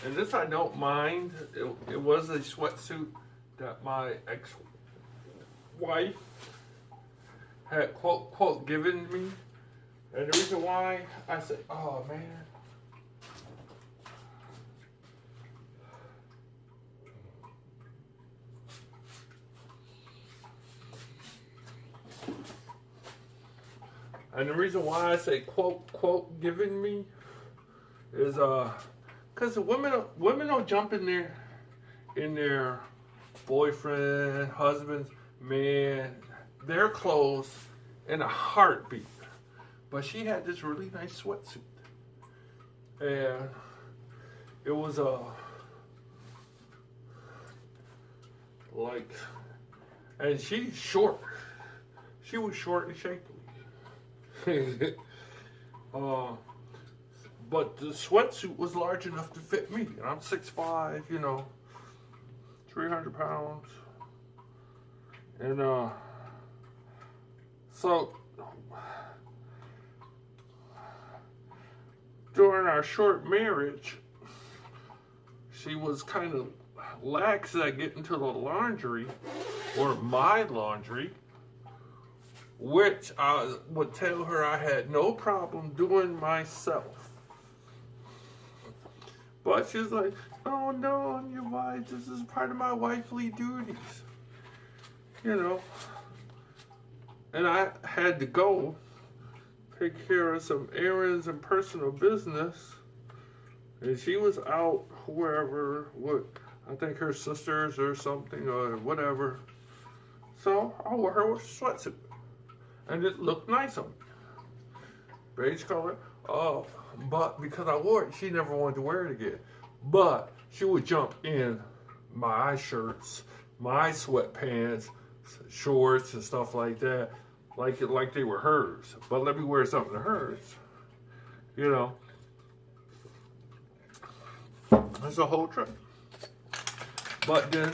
And this I don't mind. It was a sweatsuit that my ex-wife had quote given me. And the reason why I said, oh man. And the reason why I say quote given me is because women don't jump in their boyfriend, husbands, man, their clothes in a heartbeat. But she had this really nice sweatsuit, and it was like, and she's short. She was short and shapely. But the sweatsuit was large enough to fit me. And I'm 6'5", you know, 300 pounds. And so during our short marriage, she was kind of lax at getting to the laundry, or my laundry, which I would tell her I had no problem doing myself. But she's like, oh no, your wife, this is part of my wifely duties. You know. And I had to go take care of some errands and personal business. And she was out wherever, I think her sisters or something or whatever. So I wore her with a sweatsuit. and it looked nice on me. Beige color. Oh, but because I wore it, she never wanted to wear it again. But she would jump in my shirts, my sweatpants, shorts, and stuff like that, like they were hers. But let me wear something of hers, you know. That's a whole trip. But then,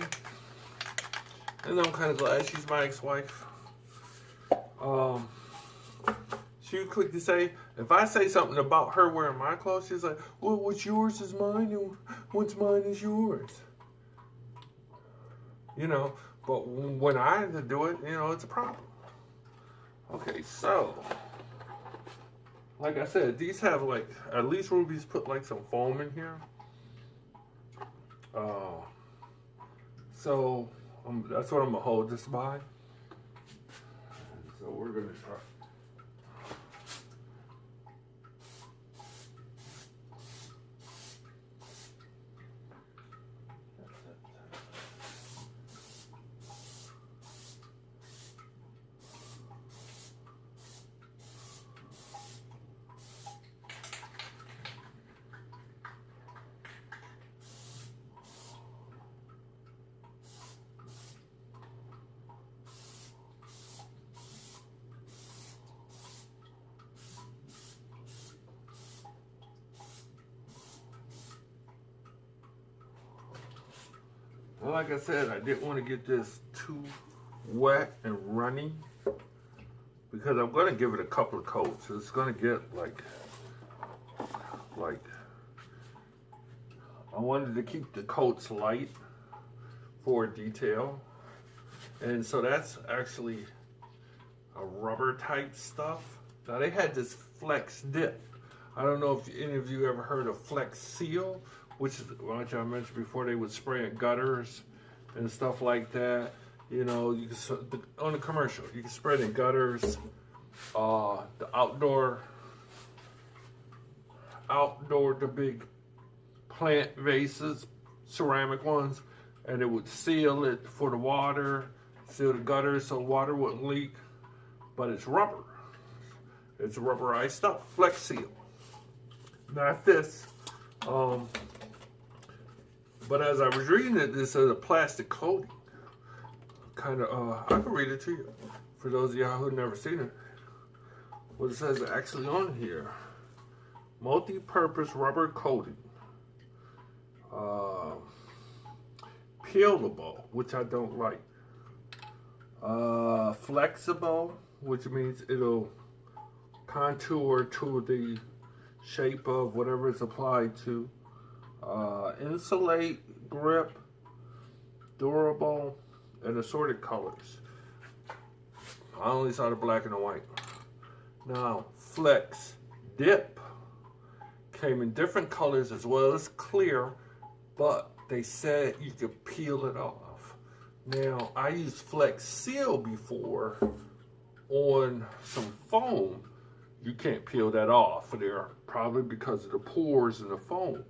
and I'm kind of glad she's my ex-wife. She was quick to say, if I say something about her wearing my clothes, she's like, well, what's yours is mine, and what's mine is yours. You know, but when I have to do it, you know, it's a problem. Okay, so, like I said, these have like, at least Ruby's put like some foam in here. So, that's what I'm going to hold this by. So we're going to try. Well, like I said, I didn't want to get this too wet and runny because I'm going to give it a couple of coats. It's going to get like I wanted to keep the coats light for detail. And so that's actually a rubber type stuff. Now they had this Flex Dip. I don't know if any of you ever heard of Flex Seal, which I mentioned before, they would spray in gutters and stuff like that. You know, you can, on the commercial, you can spray it in gutters, the outdoor, the big plant vases, ceramic ones, and it would seal it for the water, seal the gutters so water wouldn't leak. But it's rubber. It's rubberized stuff, Flex Seal. Not this. But as I was reading it, this is a plastic coating. Kind of, I can read it to you. For those of y'all who've never seen it. What it says actually on here. Multi-purpose rubber coating. Peelable, which I don't like. Flexible, which means it'll contour to the shape of whatever it's applied to. Insulate, grip, durable, and assorted colors. I only saw the black and the white. Now, Flex Dip came in different colors as well as clear, but they said you could peel it off. Now, I used Flex Seal before on some foam. You can't peel that off there, probably because of the pores in the foam.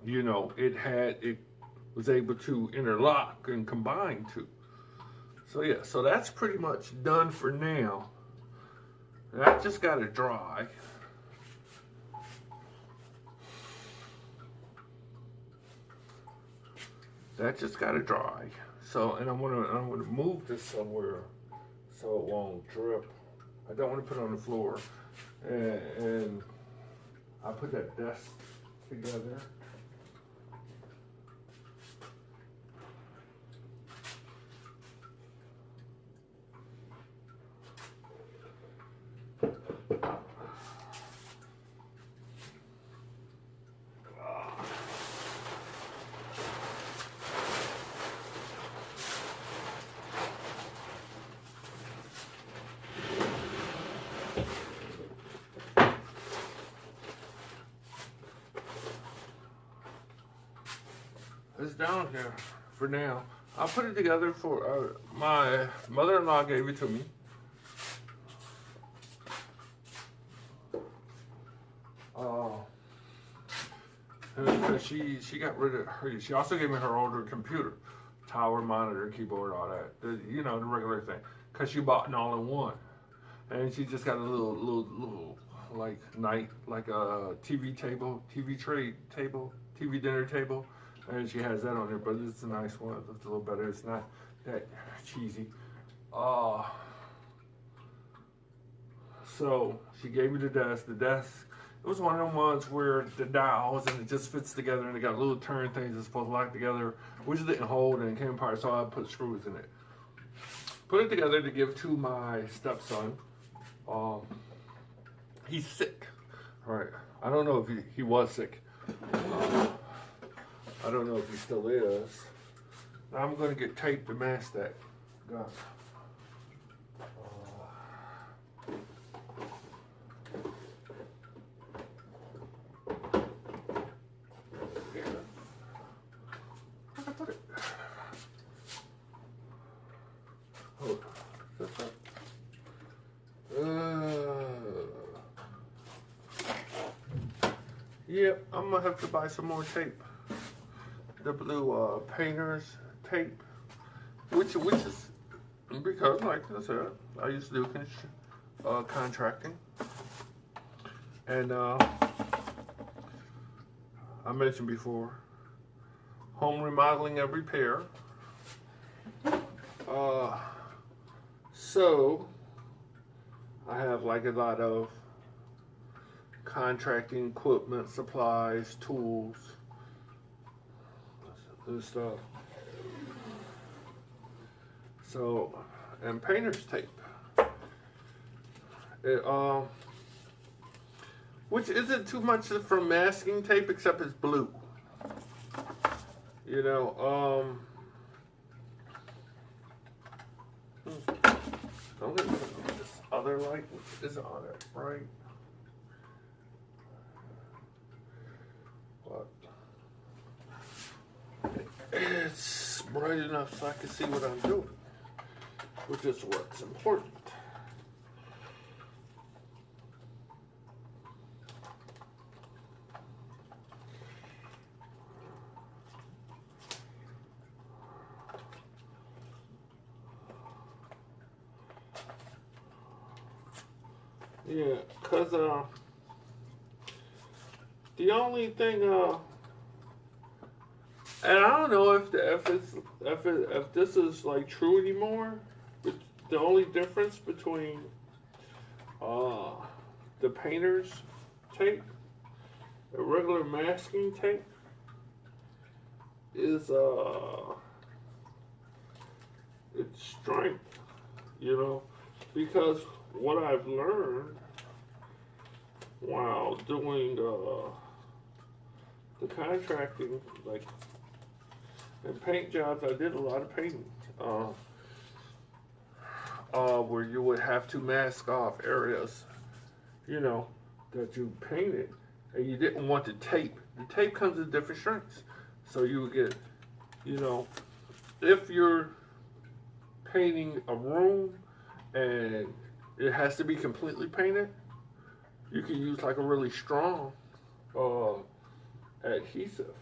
You know, it was able to interlock and combine too. So yeah, so that's pretty much done for now. That just got to dry. That just got to dry. So, and I'm gonna move this somewhere so it won't drip. I don't want to put it on the floor. And I put that desk together. It's down here for now. I'll put it together for my mother-in-law gave it to me. She got rid of her. She also gave me her older computer, tower, monitor, keyboard, all that. You know, the regular thing. because she bought an all-in-one, and she just got a little like like a TV table, TV tray table, TV dinner table, and she has that on there. But it's a nice one. It's a little better. It's not that cheesy. So she gave me the desk. The desk, it was one of them ones where the dials and it just fits together and it got little turn things that's supposed to lock together, which it didn't hold and it came apart. So I put screws in it. Put it together to give to my stepson. He's sick. All right. I don't know if he was sick. I don't know if he still is. I'm going to get tape to mask that gun. Yep, I'm gonna have to buy some more tape. The blue painter's tape, which is because, like I said, I used to do contracting, and I mentioned before, home remodeling and repair. So I have like a lot of contracting equipment, supplies, tools, and stuff. So, and painter's tape. It, which isn't too much from masking tape, except it's blue. You know, I'm gonna put this other light, which is on it, right? But it's bright enough so I can see what I'm doing, which is what's important. Yeah, cause the only thing and I don't know if this is like true anymore. But the only difference between the painter's tape, the regular masking tape, is its strength. You know, because what I've learned while doing the contracting, like, and paint jobs, I did a lot of painting, where you would have to mask off areas, you know, that you painted, and you didn't want the tape. The tape comes in different strengths, so you would get, you know, if you're painting a room and it has to be completely painted, you can use like a really strong adhesive,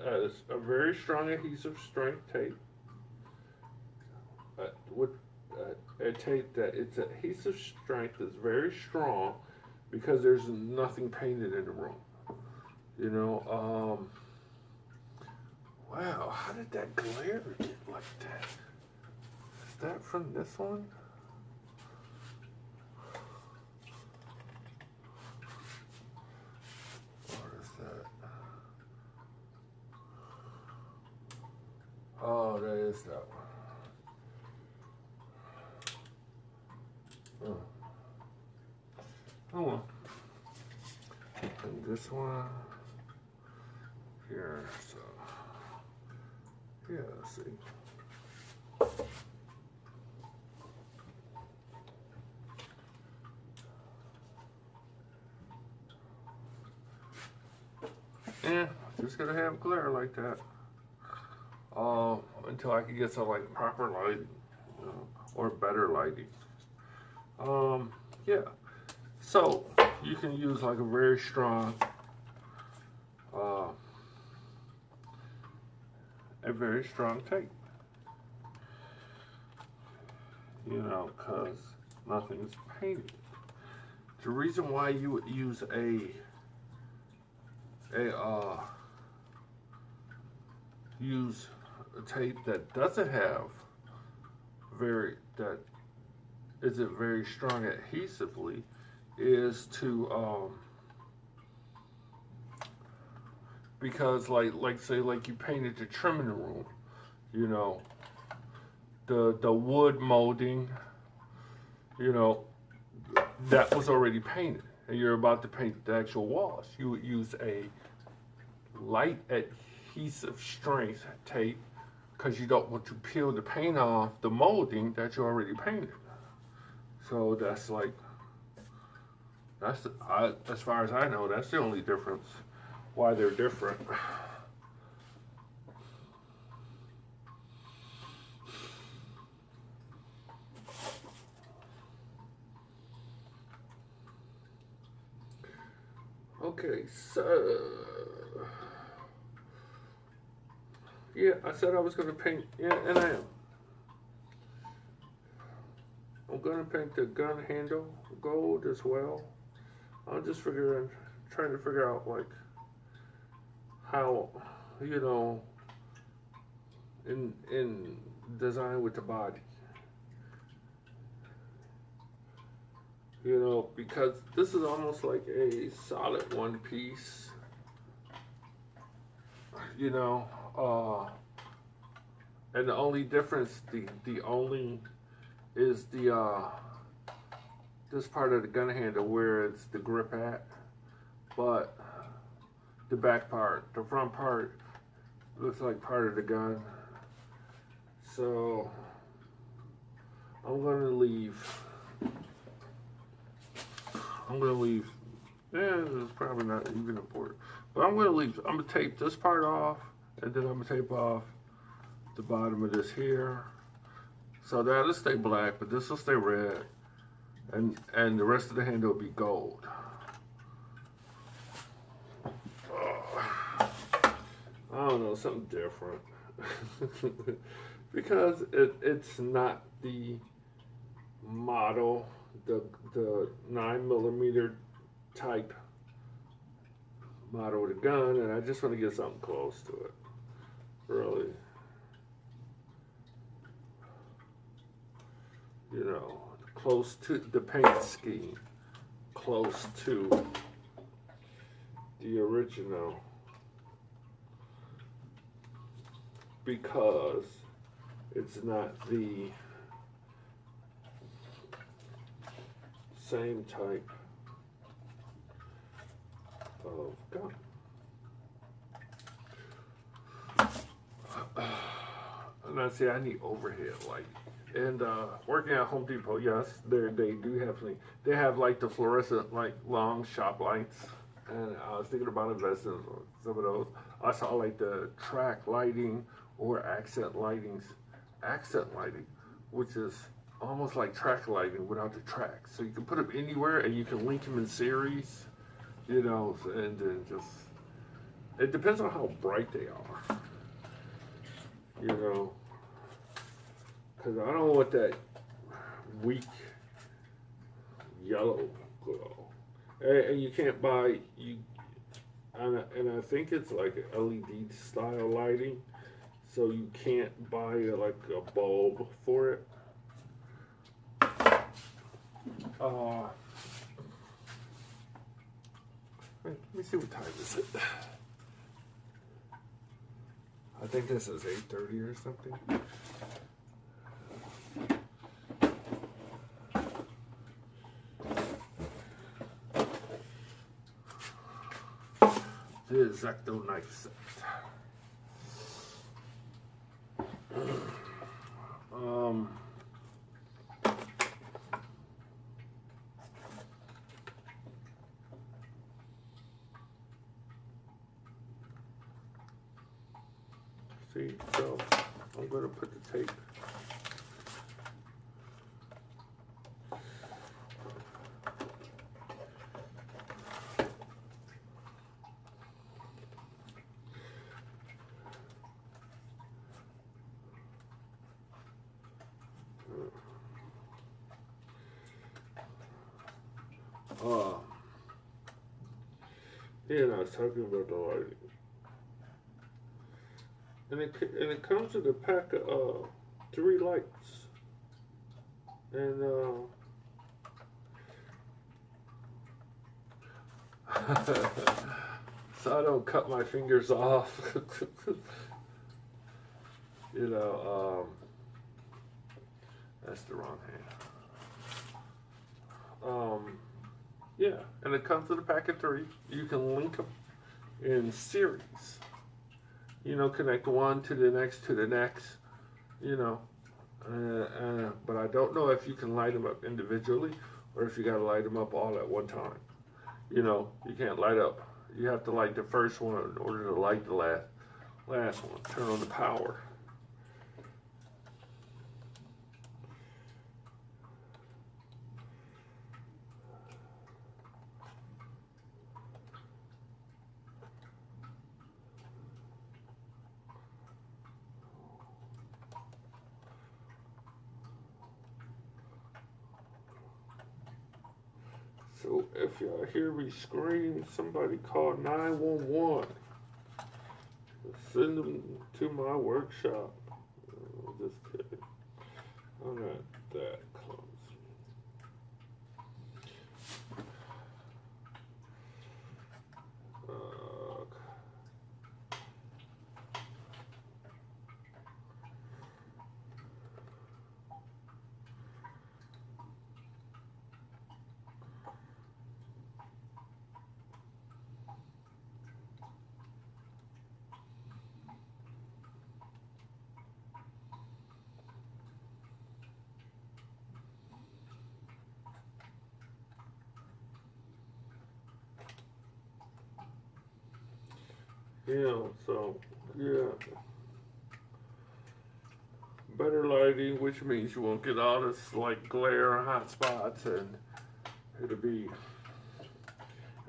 as a very strong adhesive strength tape, with a tape that its adhesive strength is very strong because there's nothing painted in the room. You know, wow, how did that glare get like that? Is that from this one? Oh, that is that one. Oh, and this one here. So, yeah, let's see. Yeah, just gonna have glare like that. Until I can get some like proper lighting, you know, or better lighting. Yeah. So you can use like a very strong, tape. you know, because nothing's painted. The reason why you would use a use a tape that doesn't have that isn't very strong adhesively is to because like say like you painted the trim in the room, you know, the wood molding, you know, that was already painted and you're about to paint the actual walls. You would use a light adhesive strength tape because you don't want to peel the paint off the molding that you already painted. So that's like, as far as I know, that's the only difference why they're different. Okay, so yeah, I said I was gonna paint, yeah, and I am. I'm gonna paint the gun handle gold as well. I'm just trying to figure out like how, you know, in design with the body. You know, because this is almost like a solid one piece. You know, and the only difference, the only is this part of the gun handle where it's the grip at, but the back part, the front part, looks like part of the gun. So I'm gonna leave. Yeah, it's probably not even important, but I'm gonna leave. I'm gonna tape this part off, and then I'm gonna tape off the bottom of this here. So that'll stay black, but this will stay red, and the rest of the handle will be gold. I don't know, something different. Because it's not the model, the 9mm type model of the gun, and I just want to get something close to it, really. You know, close to the paint scheme, close to the original, because it's not the same type of gun. And I say I need overhead light. And working at Home Depot, yes, they do have something. They have like the fluorescent, like long shop lights. And I was thinking about investing in some of those. I saw like the track lighting or accent lighting, which is almost like track lighting without the track. So you can put them anywhere and you can link them in series, you know, and then just, it depends on how bright they are, you know. Because I don't want that weak yellow glow. And you can't buy, and I think it's like LED style lighting. So you can't buy like a bulb for it. Let me see what time is it. I think this is 8:30 or something. The Exacto knife set. See, so I'm going to put the tape. Yeah, I was talking about the lighting. And it comes with a pack of 3 lights. And so I don't cut my fingers off. You know, that's the wrong hand. Yeah, and it comes with a pack of 3. You can link them in series. You know, connect one to the next to the next. You know, but I don't know if you can light them up individually or if you got to light them up all at one time. You know, you can't light up. You have to light the first one in order to light the last one. Turn on the power. So if y'all hear me scream, somebody call 911. Send them to my workshop. Just kidding. I'm not that clumsy. Yeah, so, yeah. Better lighting, which means you won't get all this, like, glare or hot spots, and it'll be,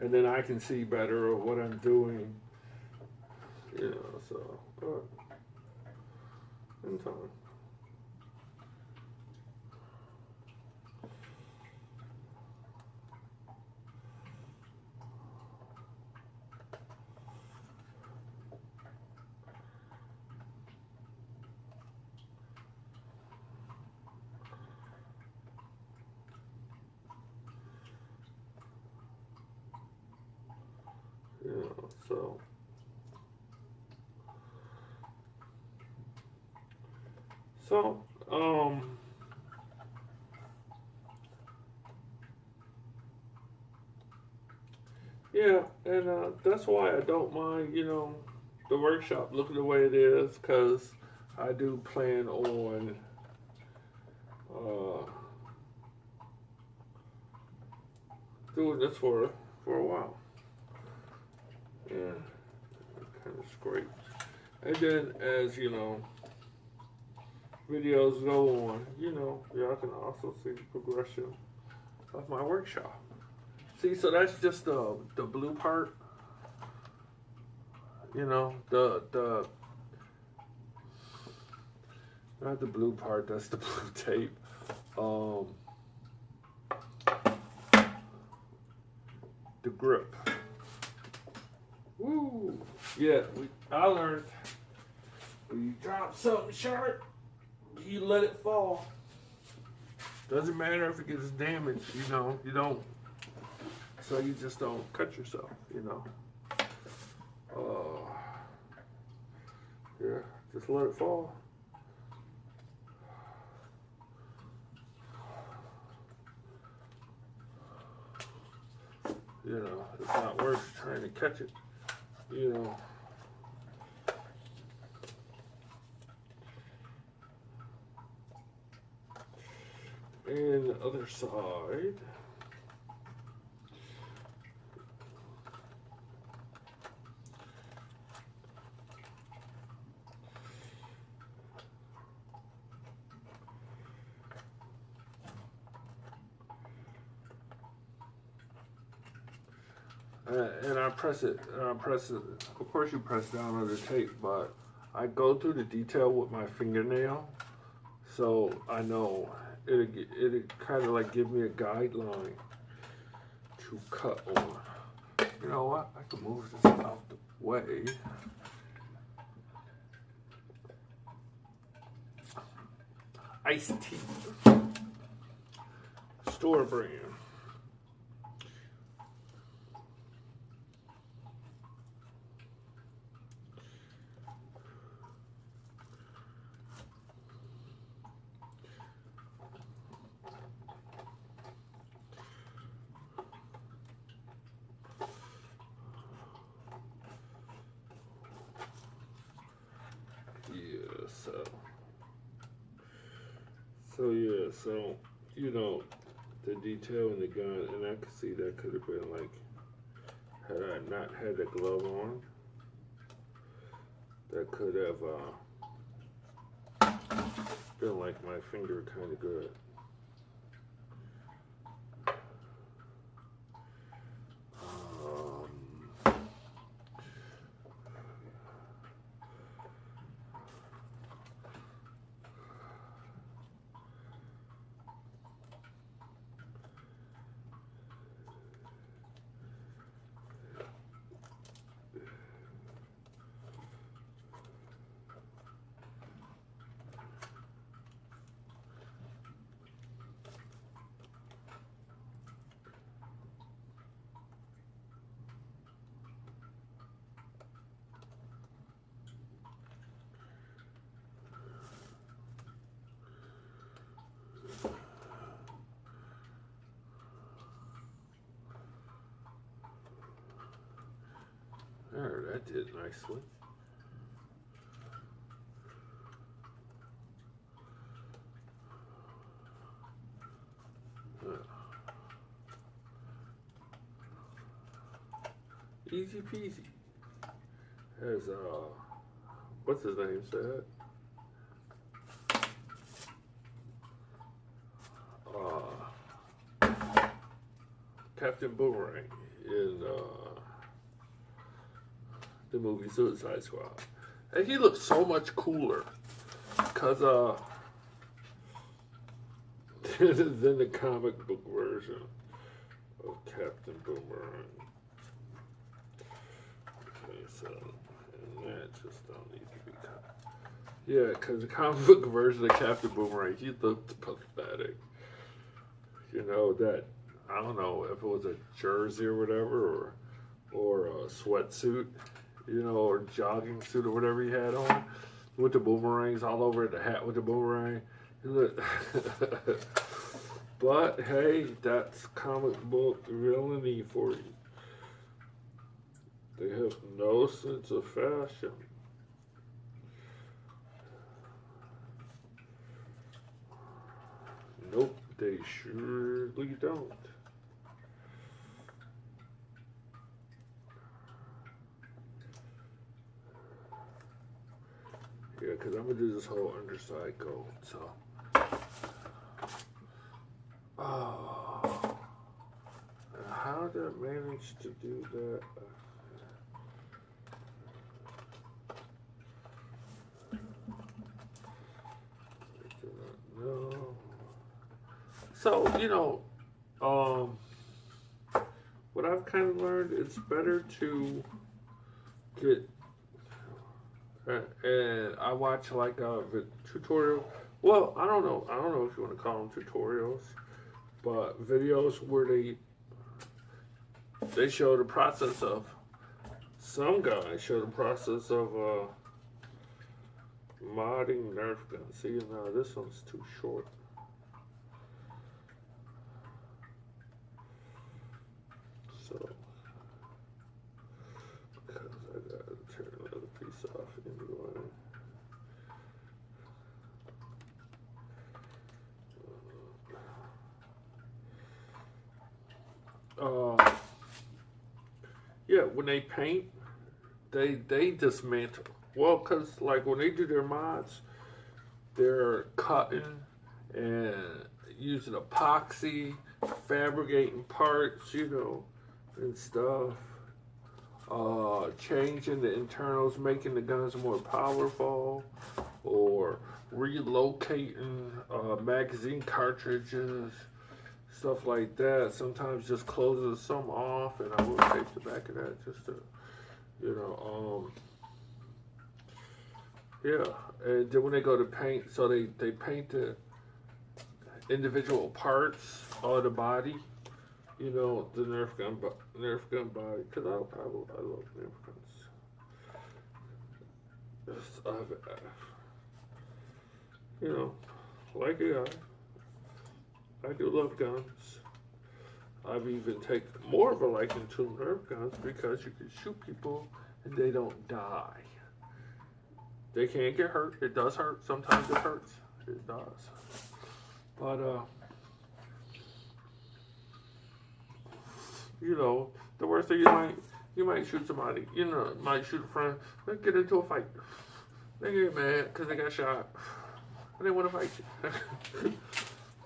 and then I can see better of what I'm doing, you know, so, but, in time. Yeah, so, so, yeah, and that's why I don't mind, you know, the workshop looking the way it is, because I do plan on uh, doing this for a while. Yeah, kind of scraped. And then as you know, videos go on, you know, y'all can also see the progression of my workshop. See, so that's just the blue part. You know, the not the blue part. That's the blue tape. Um, the grip. Woo! Yeah, I learned when you drop something sharp, you let it fall. Doesn't matter if it gets damaged, you know, you don't. So you just don't cut yourself, you know. Yeah, just let it fall. You know, it's not worth trying to catch it, you know. And the other side. And I press it, of course you press down on the tape, but I go through the detail with my fingernail, so I know it'll kind of like give me a guideline to cut on. You know what? I can move this out the way. Iced tea. Store brand. So, you know, the detail in the gun, and I could see that could have been like, had I not had the glove on, that could have been like my finger kind of good. There, that did nicely. Easy peasy. As what's his name said? Captain Boomerang in the movie Suicide Squad. And he looks so much cooler because than the comic book version of Captain Boomerang. Okay, so and that just don't need to be cut. Yeah, because the comic book version of Captain Boomerang, he looked pathetic. You know, that, I don't know if it was a jersey or whatever, or a sweatsuit, you know, or jogging suit or whatever he had on, with the boomerangs all over the hat with the boomerang. But hey, that's comic book villainy for you. They have no sense of fashion. Nope, they surely don't. Yeah, because I'm going to do this whole underside gold, so. Oh. How did I manage to do that? No. So, you know, what I've kind of learned, it's better to get, and I watch like a tutorial. Well, I don't know if you want to call them tutorials, but videos where they show the process of, some guys show the process of modding Nerf guns. See, now this one's too short. So, because I gotta turn another piece off anyway. Yeah, when they paint, they dismantle. Well, because like when they do their mods, they're cutting and using epoxy, fabricating parts, you know, and stuff. Changing the internals, making the guns more powerful, or relocating magazine cartridges, stuff like that. Sometimes just closing some off, and I will take like the back of that just to, you know, yeah. And then when they go to paint, so they paint the individual parts of the body, you know, the Nerf gun body, because I love Nerf guns. Yes, you know, like a guy, I do love guns. I've even taken more of a liking to Nerf guns because you can shoot people and they don't die. They can't get hurt. It does hurt. Sometimes it hurts. It does. But you know, the worst thing you might shoot somebody. You know, might shoot a friend. They get into a fight. They get mad because they got shot. And they want to fight you.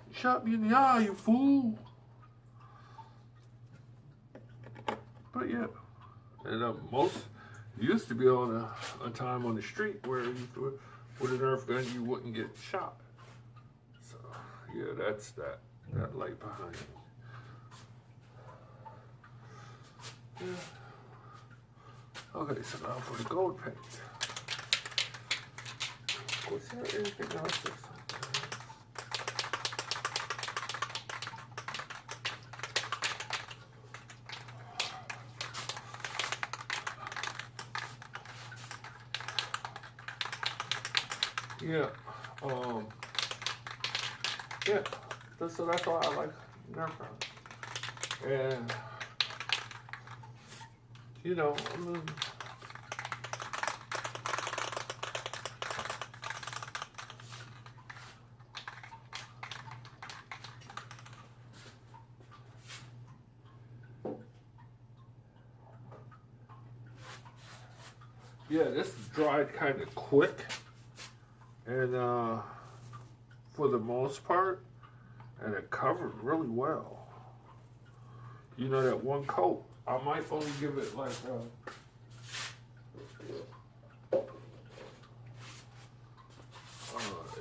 You shot me in the eye, you fool. But yeah, and most used to be on a time on the street where you, with a Nerf gun you wouldn't get shot. So yeah, that's that light behind me. Yeah. Okay, so now for the gold paint. Was there anything else? Yeah, yeah. So that's why I like Nerf guns. And you know, I mean, yeah, this dried kind of quick, and for the most part, and it covered really well. You know, that one coat, I might only give it like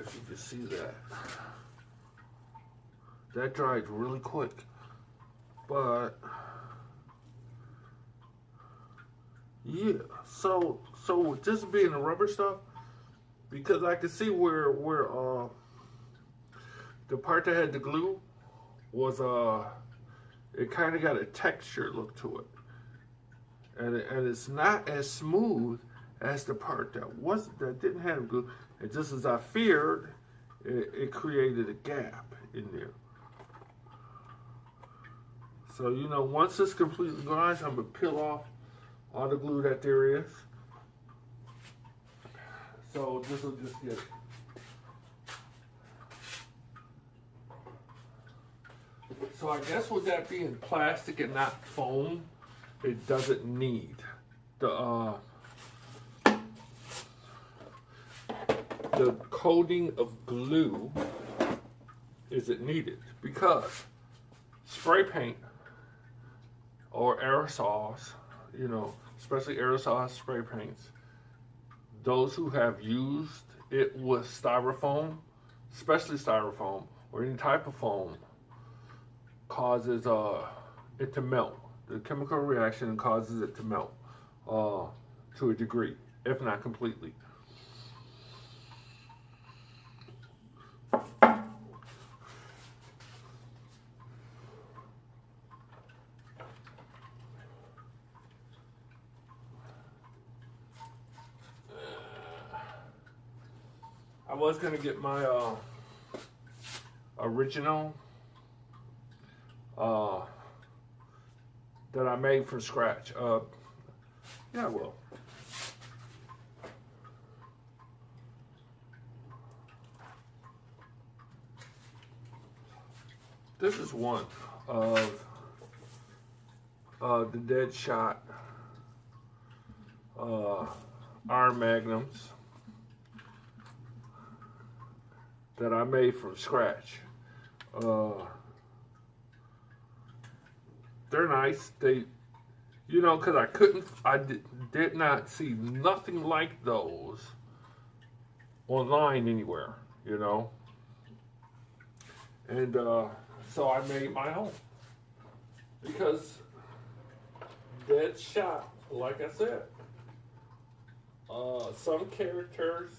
if you can see that dried really quick, but yeah. So with this being the rubber stuff, because I could see where the part that had the glue was it kind of got a texture look to it, and it's not as smooth as the part that didn't have glue. And just as I feared, it created a gap in there. So you know, once it's completely dries, I'm gonna peel off all the glue that there is. So this will just get. So I guess with that being plastic and not foam, it doesn't need the coating of glue isn't needed, because spray paint or aerosols, you know, especially aerosol spray paints, those who have used it with styrofoam, especially styrofoam or any type of foam, causes it to melt. The chemical reaction causes it to melt to a degree, if not completely. I was gonna get my original that I made from scratch. Yeah, I will. This is one of the Dead Shot Iron Magnums that I made from scratch. They're nice. They, you know, because I did not see nothing like those online anywhere, you know. And so I made my own, because dead shot, like I said. Some characters,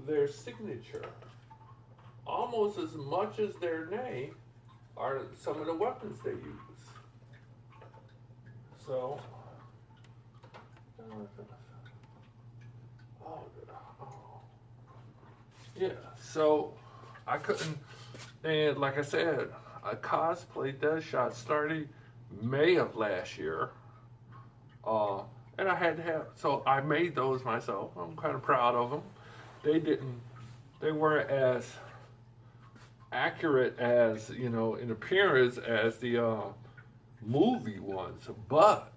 their signature, almost as much as their name, are some of the weapons they use. So, yeah. So I couldn't, and like I said, a cosplay dead shot started May of last year. And I had to have, so I made those myself. I'm kind of proud of them. They didn't, they weren't as accurate as, you know, in appearance as the movie ones, but,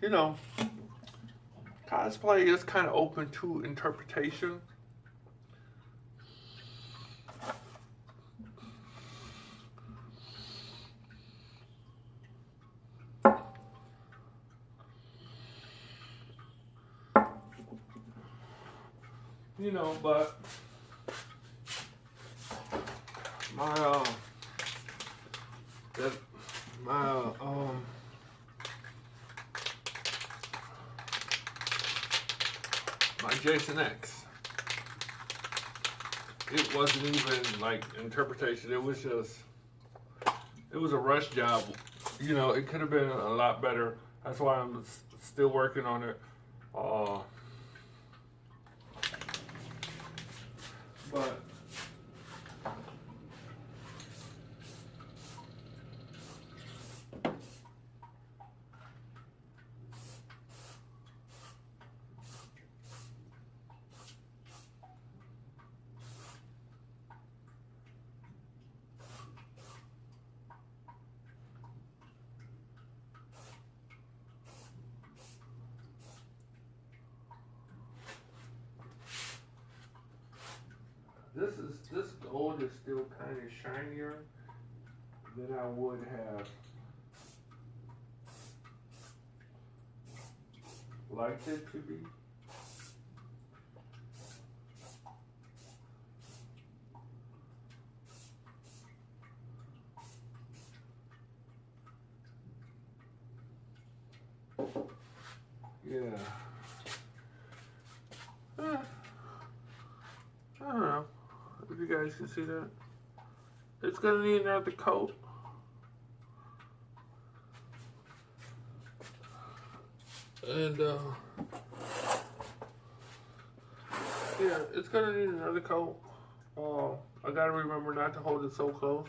you know, cosplay is kind of open to interpretation. You know, but my that my my Jason X, it wasn't even like interpretation. It was just, it was a rush job. You know, it could have been a lot better. That's why I'm still working on it. But this gold is still kind of shinier than I would have liked it to be. Yeah. I don't know if you guys can see that. It's gonna need another coat. And yeah, it's gonna need another coat. I gotta remember not to hold it so close.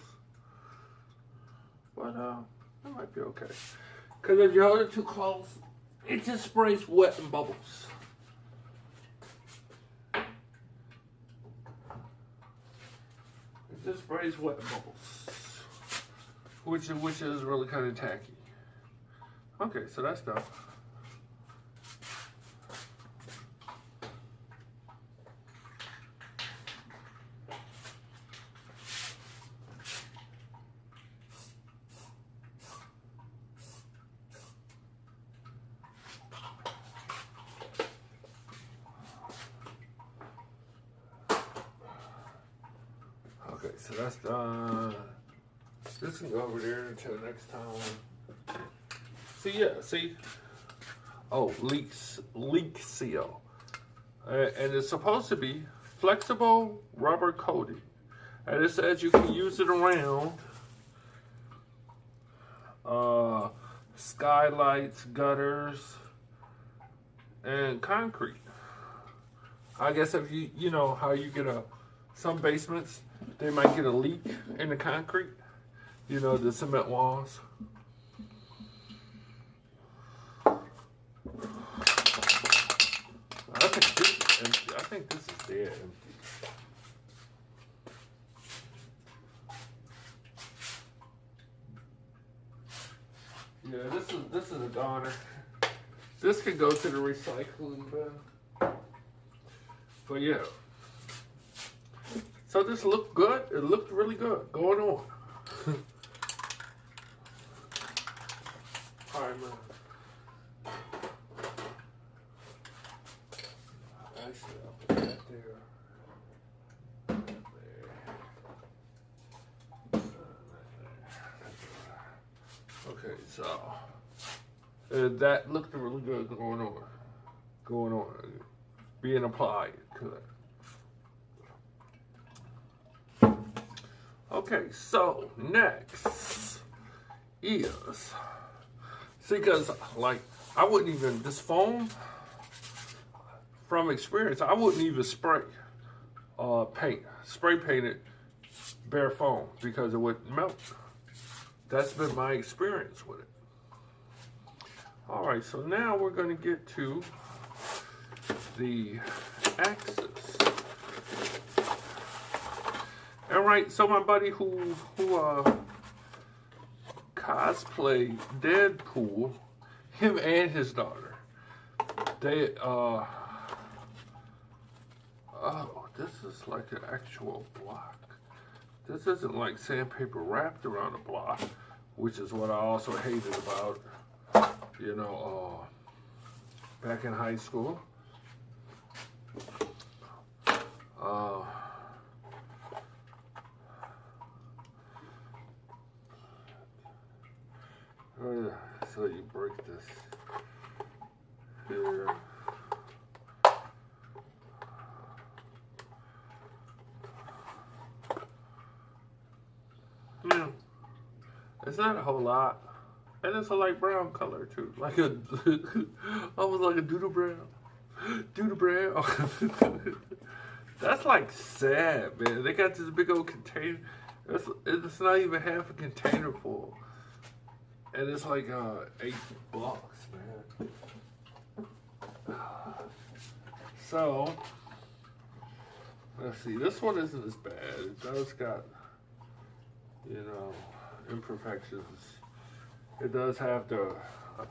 But it might be okay. Cause if you hold it too close, it just sprays wet and bubbles. It just sprays wet and bubbles, which is really kind of tacky. Okay, so that's done. Okay, so that's done. This can go over there until next time. See, yeah, see. Oh, leak seal, and it's supposed to be flexible rubber coating, and it says you can use it around skylights, gutters, and concrete. I guess if you know how you get some basements, they might get a leak in the concrete, you know, the cement walls. I think this is dead empty. Yeah, this is a goner. This could go to the recycling bin. But yeah. So this looked good. It looked really good. Going on. All right, man. Actually, I'll put that there. Okay, so that looked really good going on, being applied to it. Okay, so next is, see, because like I wouldn't even, this foam, from experience, I wouldn't even spray paint it bare foam because it would melt. That's been my experience with it. All right, so now we're going to get to the axis. All right, so my buddy who cosplay Deadpool, him and his daughter, they oh, this is like an actual block. This isn't like sandpaper wrapped around a block, which is what I also hated about, you know, back in high school. So you break this here. Yeah, it's not a whole lot, and it's a light brown color too, like a almost like a doodle brown. That's like sad, man. They got this big old container. It's not even half a container full, and it's like $8, man. So let's see. This one isn't as bad. It does got, you know, imperfections. It does have the, I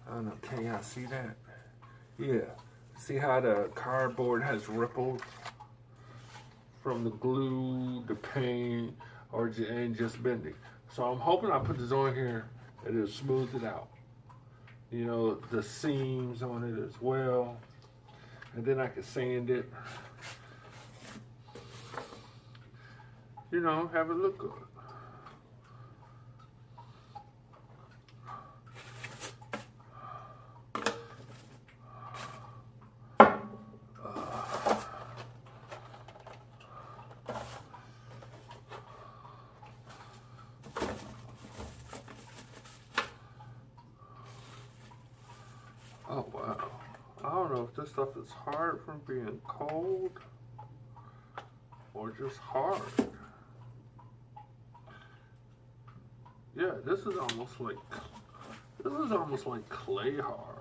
don't know, can y'all see that? Yeah. See how the cardboard has ripples from the glue, the paint, and just bending. So I'm hoping I put this on here and it'll smooth it out. You know, the seams on it as well. And then I can sand it. You know, have it look good. Oh, wow. I don't know if this stuff is hard from being cold or just hard. Yeah, this is almost like clay hard.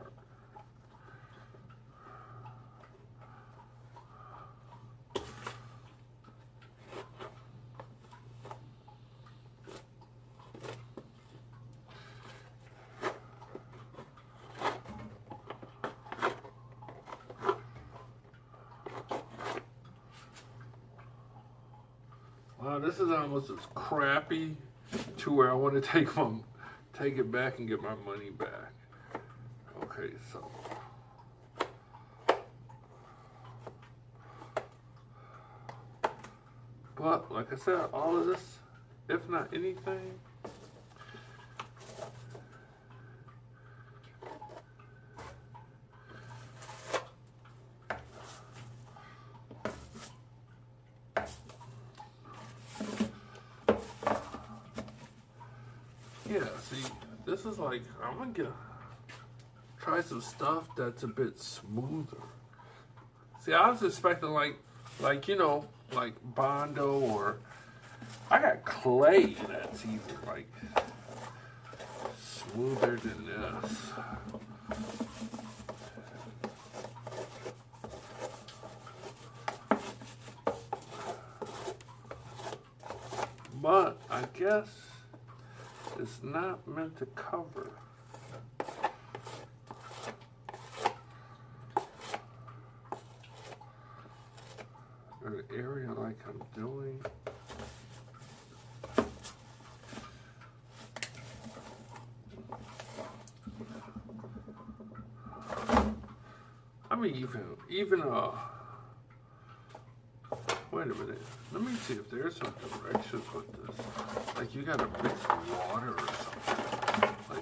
Wow, this is almost as crappy to where I want to take it back and get my money back. Okay, so but like I said, all of this, if not anything, yeah, see, this is like, I'm gonna try some stuff that's a bit smoother. See, I was expecting like you know, like Bondo, or I got clay that's even like smoother than this. But I guess it's not meant to cover. An area like I'm doing. I mean, even wait a minute. Let me see if there's some directions with this. Like you gotta mix water or something.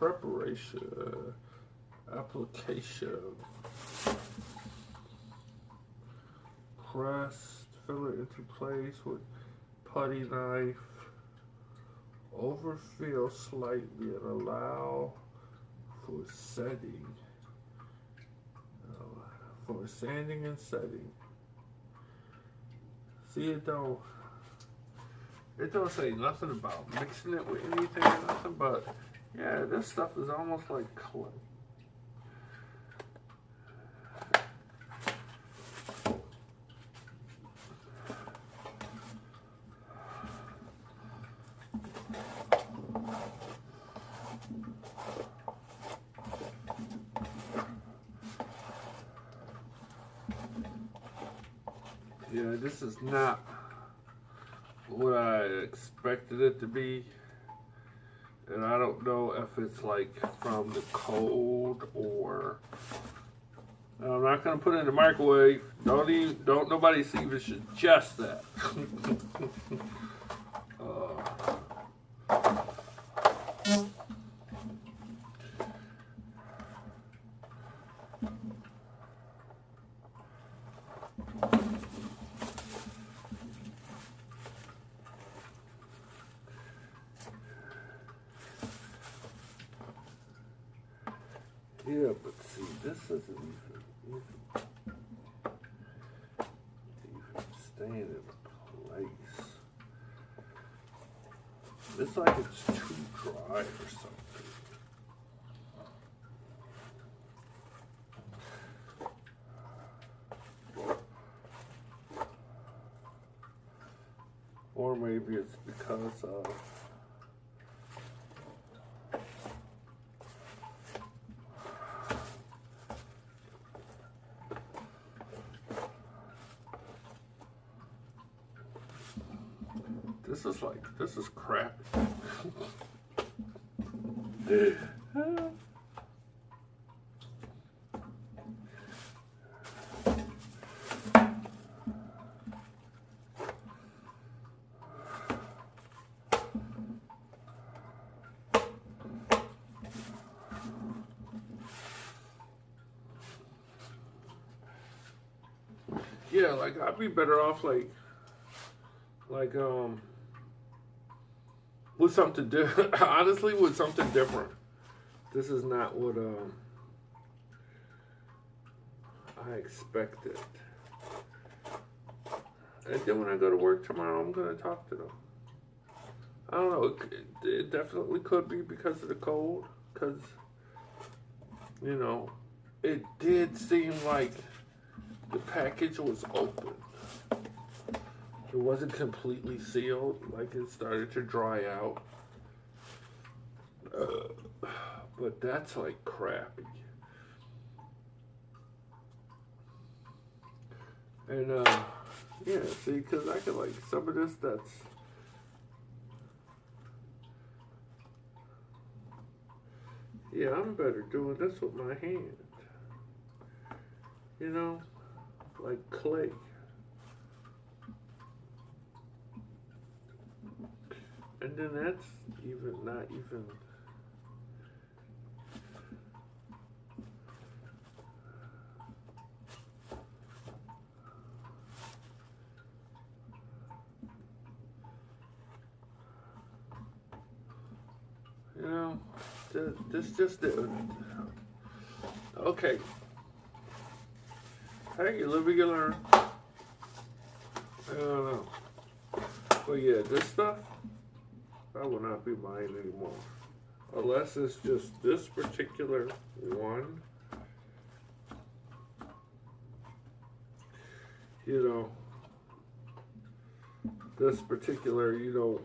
preparation, application, press, fill it into place with putty knife, overfill slightly and allow for setting, for sanding and setting. See, it don't say nothing about mixing it with anything, nothing, but yeah, this stuff is almost like clay. Yeah, this is not what I expected it to be. And I don't know if it's like from the cold or I'm not gonna put it in the microwave. Don't nobody see if it suggest that. Yeah, but see, this isn't even staying in place. It's like it's too dry or something. Or maybe it's because of this is crap. Yeah, like I'd be better off like with something different. Honestly, with something different. This is not what I expected. And then when I go to work tomorrow, I'm gonna talk to them. I don't know. It definitely could be because of the cold. Because it did seem like the package was open. It wasn't completely sealed, like it started to dry out. But that's like crappy. And yeah, see, because I could like some of this that's yeah, I'm better doing this with my hand. Like clay. And then that's even not even. This just didn't. Okay. Hey, you live and you learn. I don't know. But yeah, this stuff, I will not be buying anymore. Unless it's just this particular one. This particular, yeah,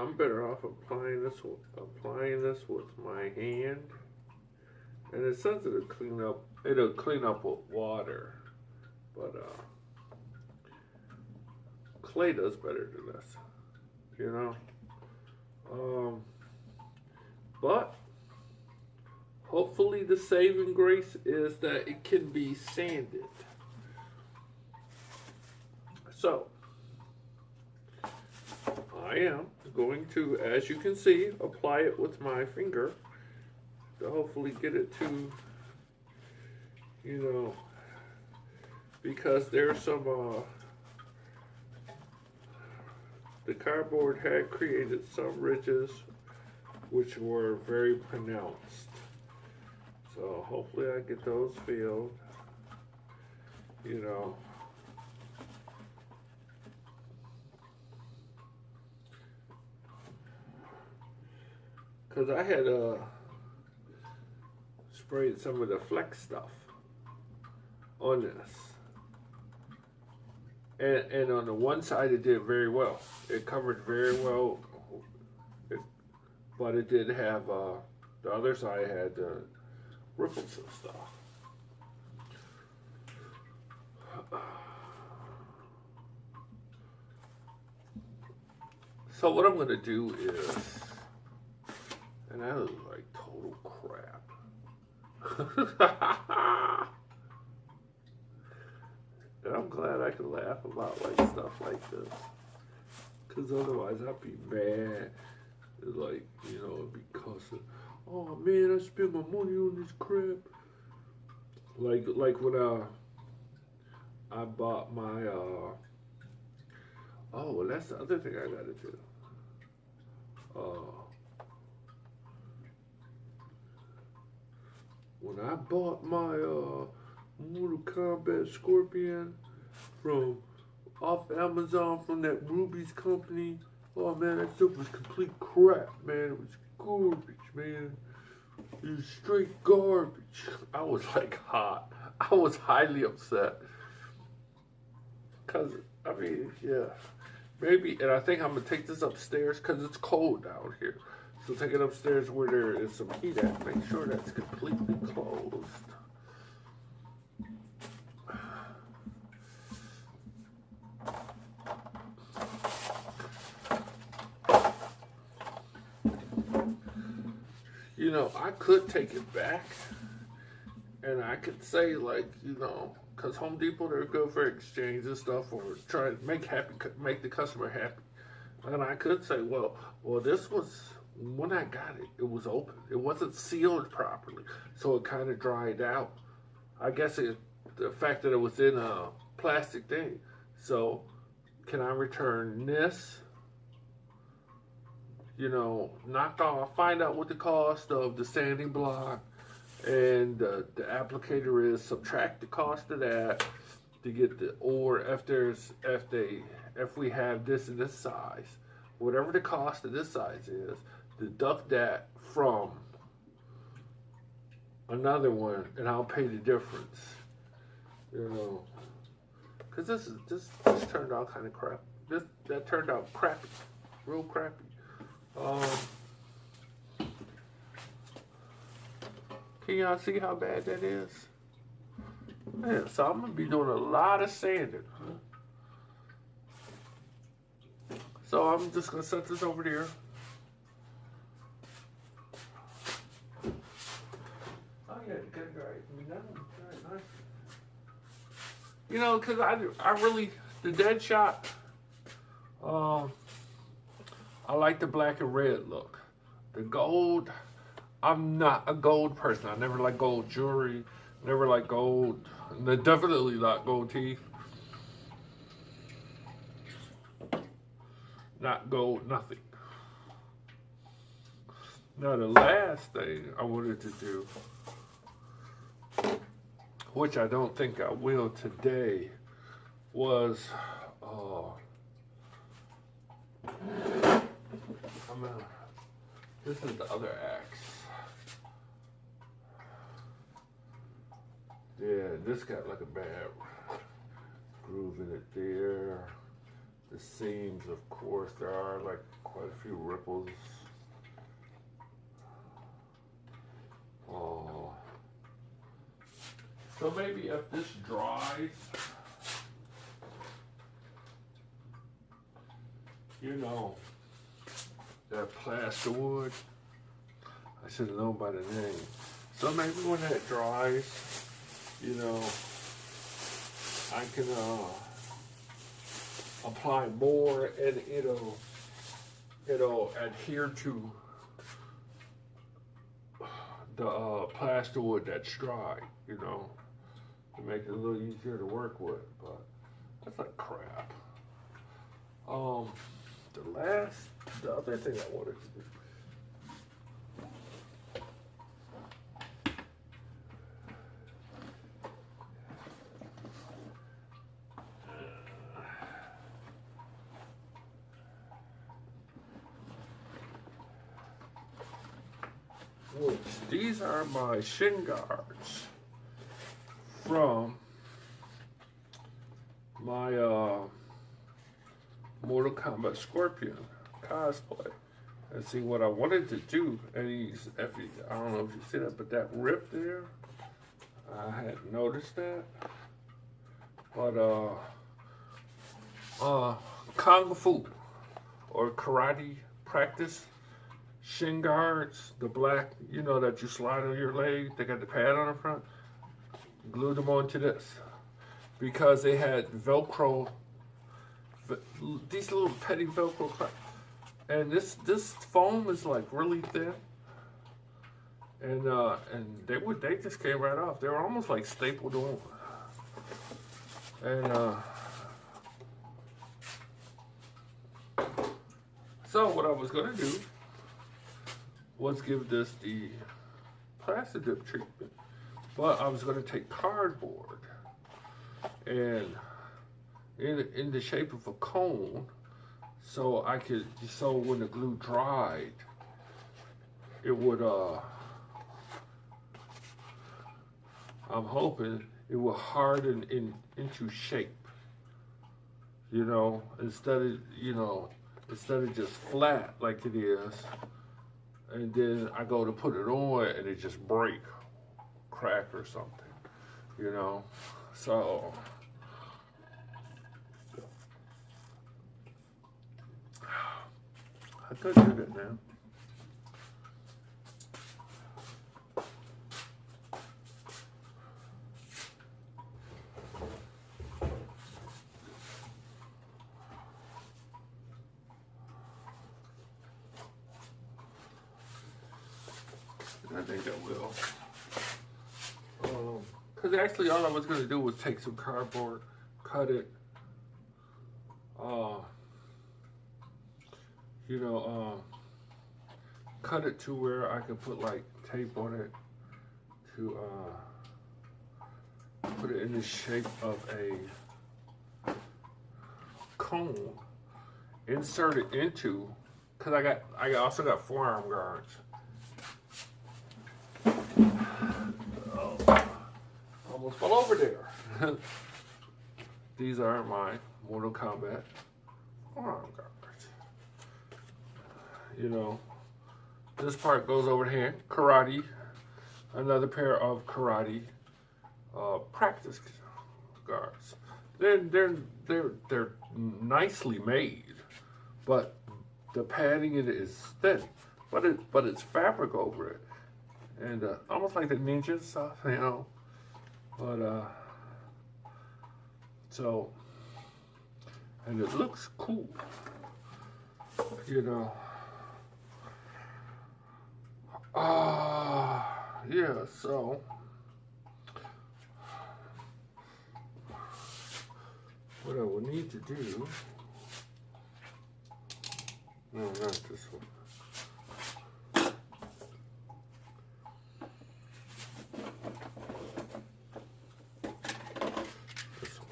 I'm better off applying this with my hand. And it says it'll clean up with water. But clay does better than this. you know. But hopefully the saving grace is that it can be sanded. So I am going to, as you can see, apply it with my finger to hopefully get it to, you know, because there's some, the cardboard had created some ridges which were very pronounced. So hopefully I get those filled, you know. Because I had sprayed some of the flex stuff on this. And on the one side it did very well. It covered very well, but it did have, the other side had ripples and stuff. So what I'm going to do is, and that is like total crap. And I'm glad I can laugh about like stuff like this, because otherwise I'd be mad. Like, you know, it'd be cussing. Oh man, I spent my money on this crap. Like when I bought my oh, well, that's the other thing I gotta do. When I bought my Mortal Kombat Scorpion from off Amazon from that Ruby's company, oh man, that stuff was complete crap, man. It was garbage, man. It was straight garbage. I was like hot. I was highly upset. Cause I mean, yeah, maybe, and I think I'm gonna take this upstairs because it's cold down here. So take it upstairs where there is some heat at. Make sure that's completely closed. You know, I could take it back, and I could say, like, you know, because Home Depot, they're good for exchange and stuff, or try to make the customer happy. And I could say, well, this was, when I got it, it was open. It wasn't sealed properly, so it kind of dried out. I guess the fact that it was in a plastic thing. So, can I return this? You know, knock off, find out what the cost of the sanding block and the applicator is, subtract the cost of that to get the, or if we have this in this size, whatever the cost of this size is, deduct that from another one and I'll pay the difference. You know, because this turned out kind of crap. That turned out crappy, real crappy. Can y'all see how bad that is? Man, so I'm gonna be doing a lot of sanding. So I'm just gonna set this over there. Oh yeah, good, right. I mean, that one's very nice. You know, cause I really, the dead shot, I like the black and red look. The gold, I'm not a gold person. I never like gold jewelry, never like gold, definitely not gold teeth. Not gold, nothing. Now the last thing I wanted to do, which I don't think I will today, was, this is the other axe. Yeah, this got like a bad groove in it there. The seams, of course, there are like quite a few ripples. Oh. So maybe if this dries, you know, that plaster wood. I should have known by the name. So maybe when that dries, you know, I can apply more and it'll adhere to the plaster wood that's dry, you know, to make it a little easier to work with. But that's like crap. The other thing I wanted to do. These are my shin guards from my Mortal Kombat Scorpion cosplay. And see what I wanted to do, and I don't know if you see that, but that rip there, I hadn't noticed that. But Kung Fu or karate practice shin guards, the black, you know, that you slide on your leg, they got the pad on the front, glued them onto this because they had Velcro, these little petty Velcro crap. And this foam is like really thin, and they just came right off. They were almost like stapled on. And so what I was gonna do was give this the plastic dip treatment, but I was gonna take cardboard and in the shape of a cone. So when the glue dried, it would, I'm hoping it will harden into shape, you know, instead of just flat like it is. And then I go to put it on and it just crack or something, you know, so. I could do that now. I think I will. Because actually all I was going to do was take some cardboard, cut it, cut it to where I could put like tape on it to put it in the shape of a cone, insert it into, because I also got forearm guards. Oh, almost fell over there. These are my Mortal Kombat forearm guards. You know, this part goes over here, karate, another pair of karate practice guards. They're nicely made, but the padding in it is thin, but it's fabric over it, and almost like the ninja stuff, you know. But so, and it looks cool, you know. Yeah, so what I will need to do, no, not this one. This one.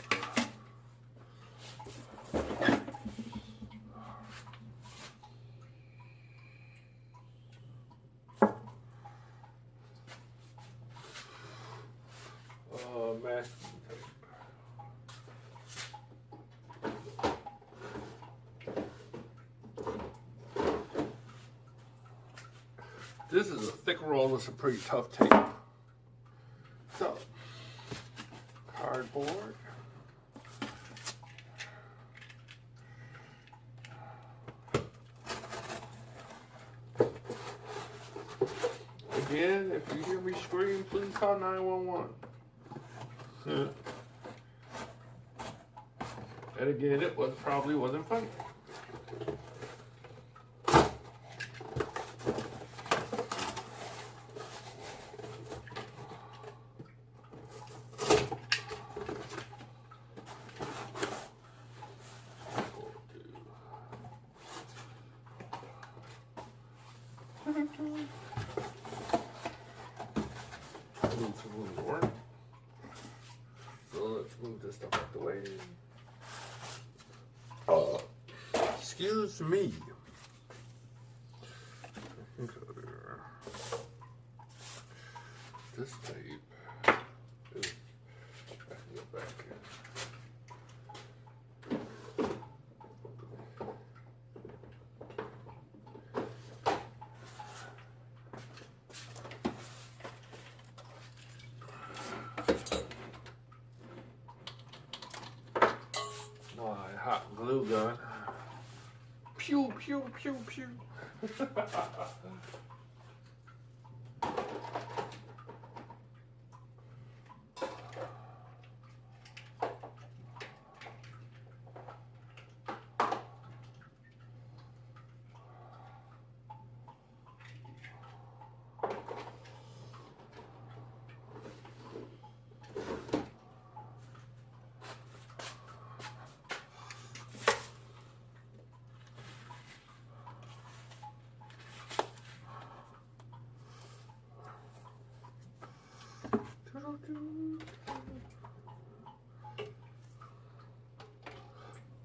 Masking tape. This is a thick roll of some pretty tough tape. So, cardboard. Again, if you hear me scream, please call 911. And again, it probably wasn't funny. Move some room to work. So let's move this stuff out the way. Excuse me. This tape is, I can get back in. My hot glue gun. Pew, pew, pew, pew.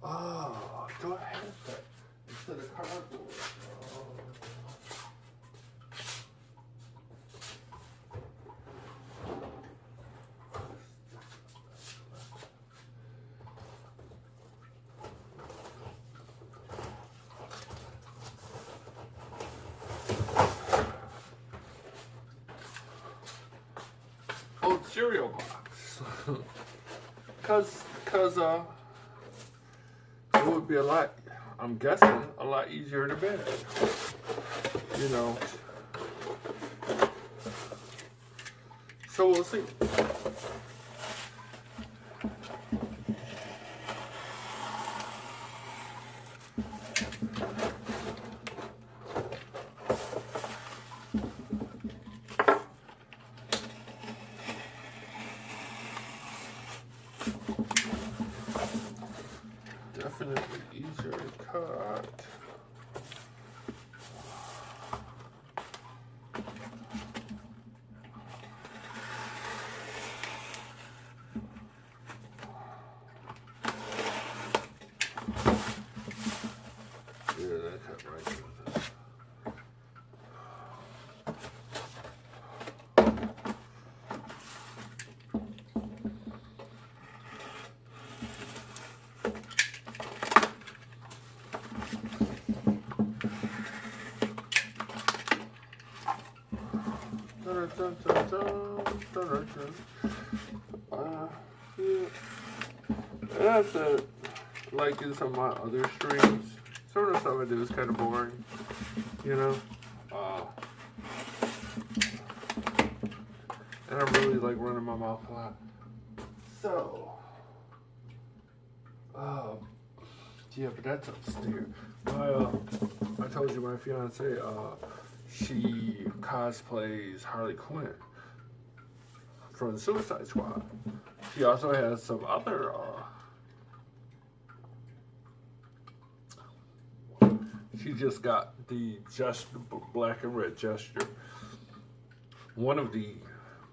Oh, do I have that instead of cardboard? Oh, cereal box. Cause it would be a lot, I'm guessing, a lot easier to bend. You know. So we'll see. Definitely easier to cut. Yeah, that cut right through this. Dun, dun, dun, dun, dun, dun. Yeah. And that's it. Like in some of my other streams, some of the stuff I do is kind of boring, you know. And I really like running my mouth a lot. So, yeah, but that's upstairs. I told you my fiance, she cosplays Harley Quinn from the Suicide Squad. She also has some other, she just got the black and red Gesture. One of the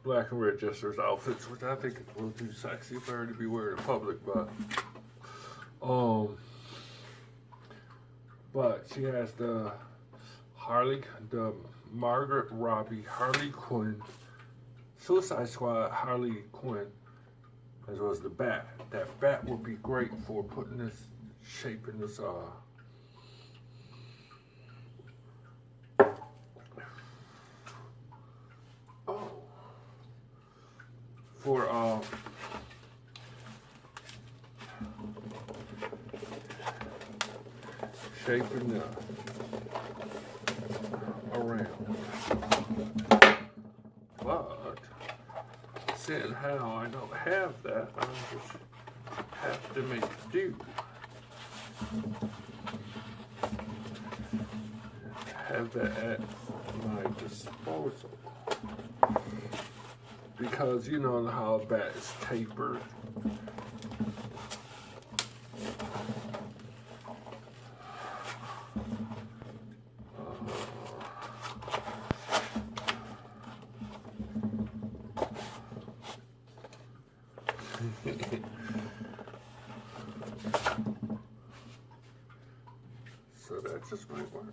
black and red Jester's outfits, which I think is a little too sexy for her to be wearing in public, but she has the Margaret Robbie Harley Quinn, Suicide Squad Harley Quinn, as well as the bat. That bat would be great for putting this shape in this, shaping the around. seeing how I don't have that, I just have to make do. Have that at my disposal. Because you know how a bat is tapered. So that just might work.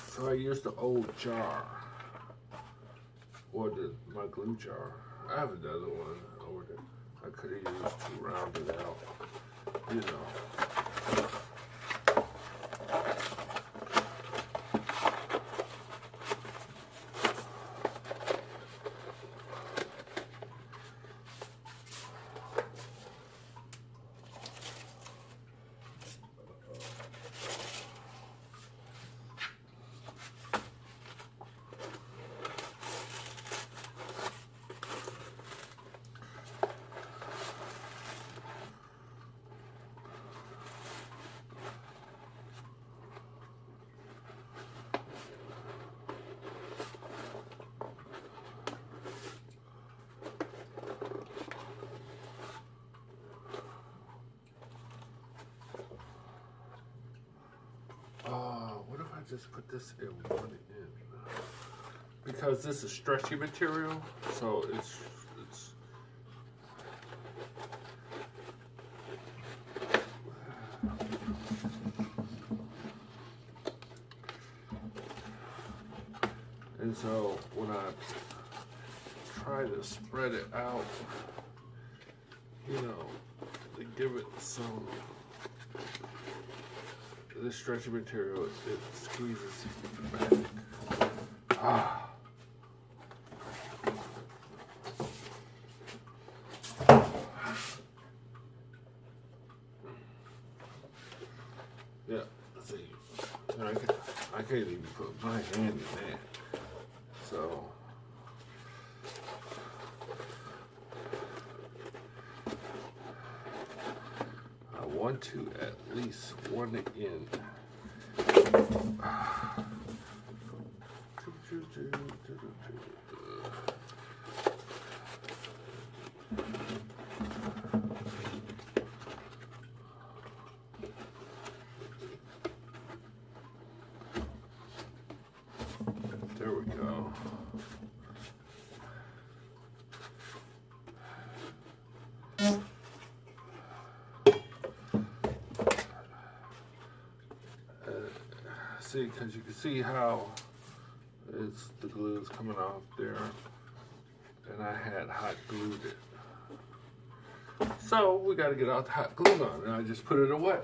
So I used the old jar, or my glue jar. I have another one over there. I could have used to round it out, you know. What if I just put this in one end? Because this is stretchy material, so it's and so when I try to spread it out, you know, to give it some, this stretchy material, it squeezes back. Ah. Yeah, see, I can't even put my hand in that. So, I want to at least one end. There we go. See, because you can see how the glue is coming off there, and I had hot glued it. So we got to get out the hot glue on, and I just put it away.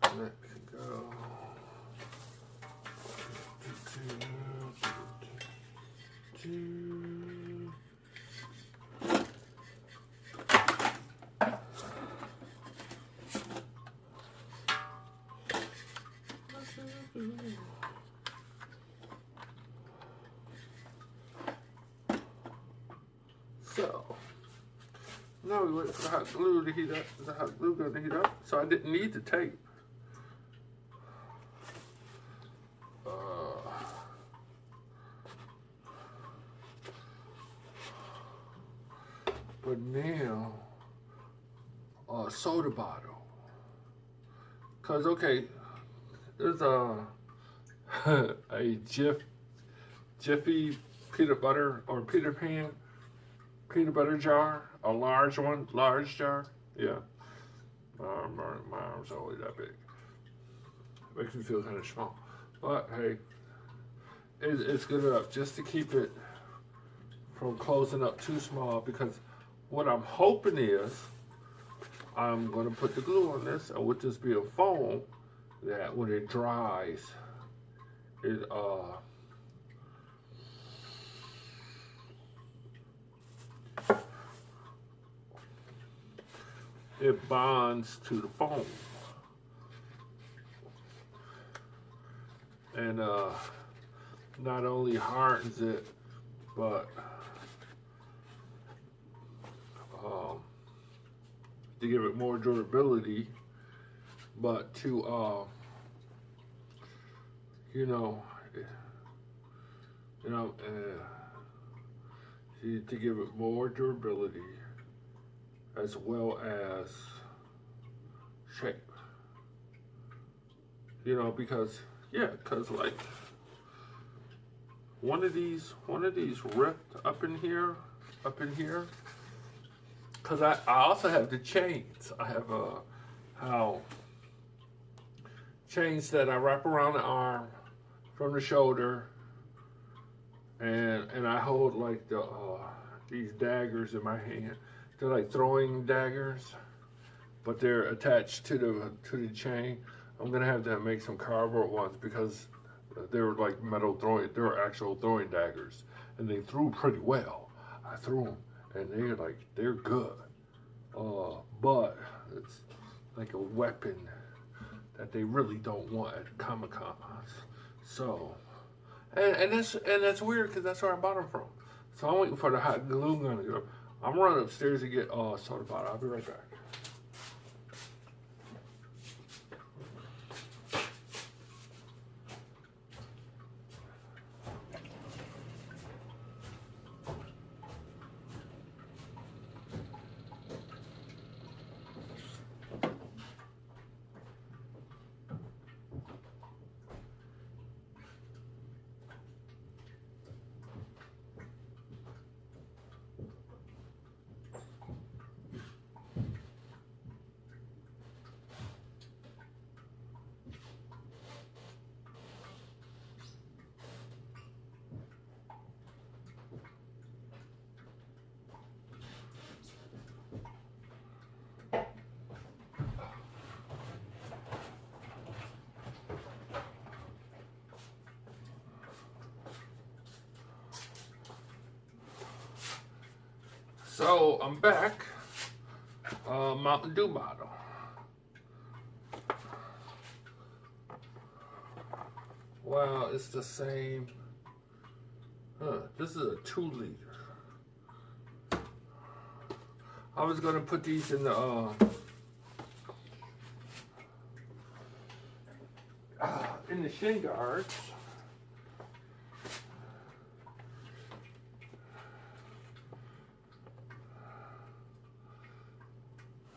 That can go. So now we wait for the hot glue to heat up. The hot glue going to heat up, so I didn't need the tape. But now, a soda bottle. Cause okay, there's a Jiffy peanut butter or Peter Pan peanut butter jar, a large one, large jar. Yeah, my arms are always that big. Makes me feel kind of small, but hey, it's good enough just to keep it from closing up too small. Because what I'm hoping is I'm gonna put the glue on this, and with this be a foam that when it dries, it it bonds to the foam, and not only hardens it, but to give it more durability, but to you know, to give it more durability as well as shape. Because like one of these ripped up in here, because I also have the chains. I have how chains that I wrap around the arm from the shoulder, and I hold like these daggers in my hand. They're like throwing daggers, but they're attached to the chain. I'm gonna have to make some cardboard ones because they were like metal throwing. They were actual throwing daggers, and they threw pretty well. I threw them, and they're good. But it's like a weapon that they really don't want at Comic-Cons. So, and that's weird because that's where I bought them from. So I'm waiting for the hot glue gun to go. I'm running upstairs to get soda bottle. I'll be right back. So I'm back. Mountain Dew bottle. Wow, it's the same. This is a 2 liter. I was gonna put these in the shin guards.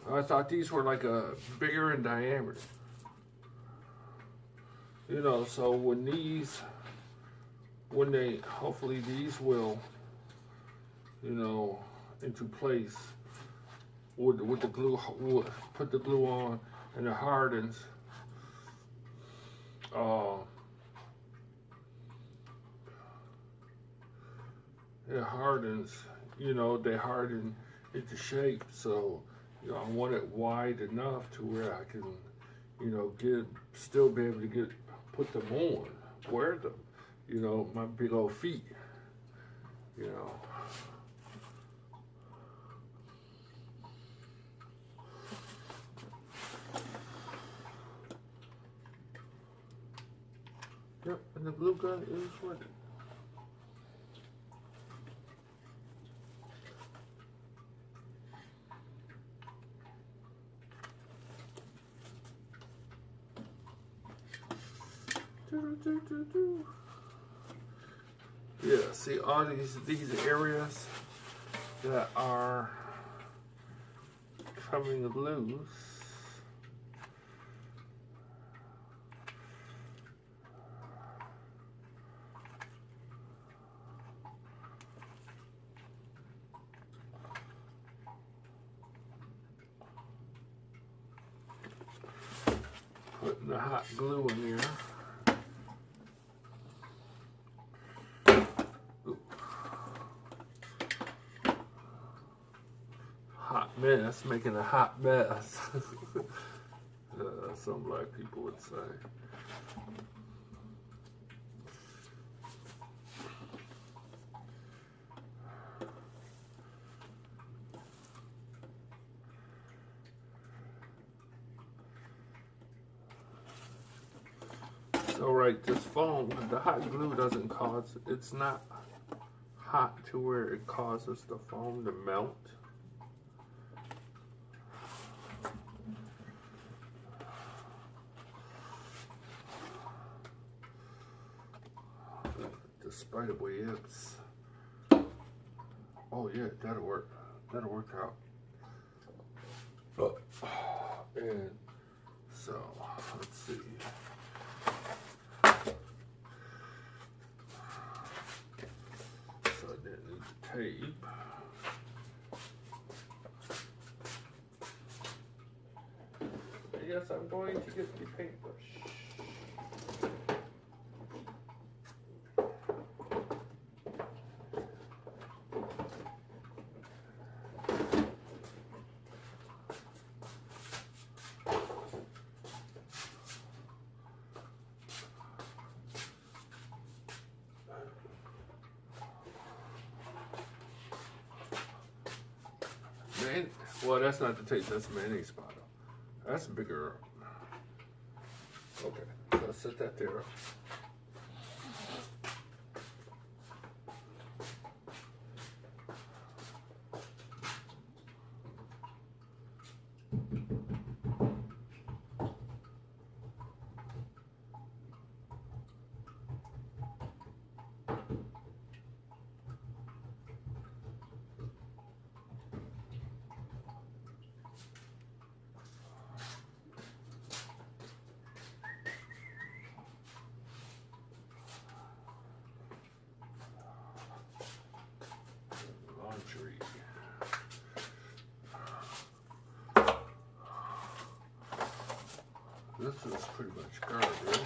I thought these were like bigger in diameter. So hopefully these will, into place with the glue, put the glue on and it hardens. It hardens, they harden into shape. So, I want it wide enough to where I can, still be able to put them on, wear them, my big old feet, Yep, and the glue gun is working. Yeah, see all these areas that are coming loose. putting the hot glue in there. Hot mess, making a hot mess. Some black people would say. So right, this foam, the hot glue doesn't cause, it's not hot to where it causes the foam to melt. Despite the way it's, oh yeah, that'll work out. And so, let's see. So I didn't need the tape. Yes, I'm going to get the paintbrush. Well, that's not the tape, that's mayonnaise bottle. That's bigger. Okay, so set that there. This is pretty much garbage.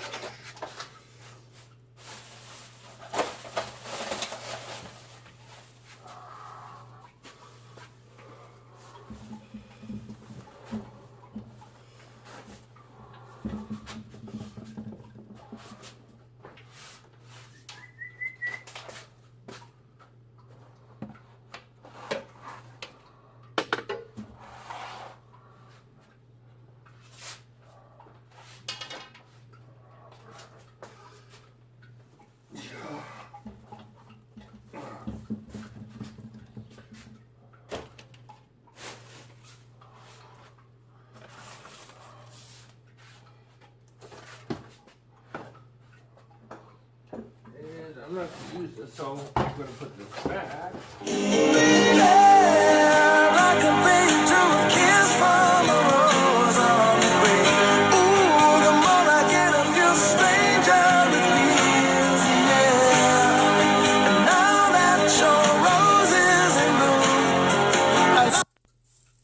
I'm not going to use this, so I'm going to put this back.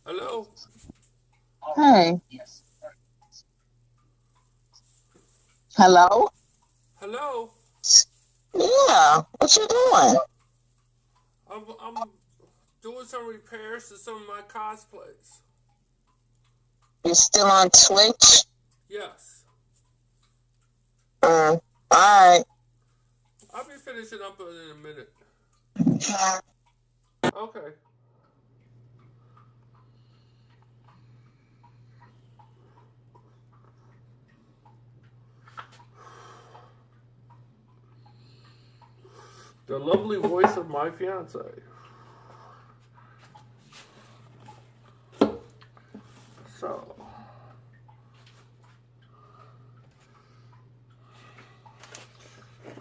Hello? Hey. Hello? Hello? Yeah, what you doing? I'm doing some repairs to some of my cosplays. You still on Twitch? Yes. Alright. I'll be finishing up in a minute. Okay. The lovely voice of my fiance. So,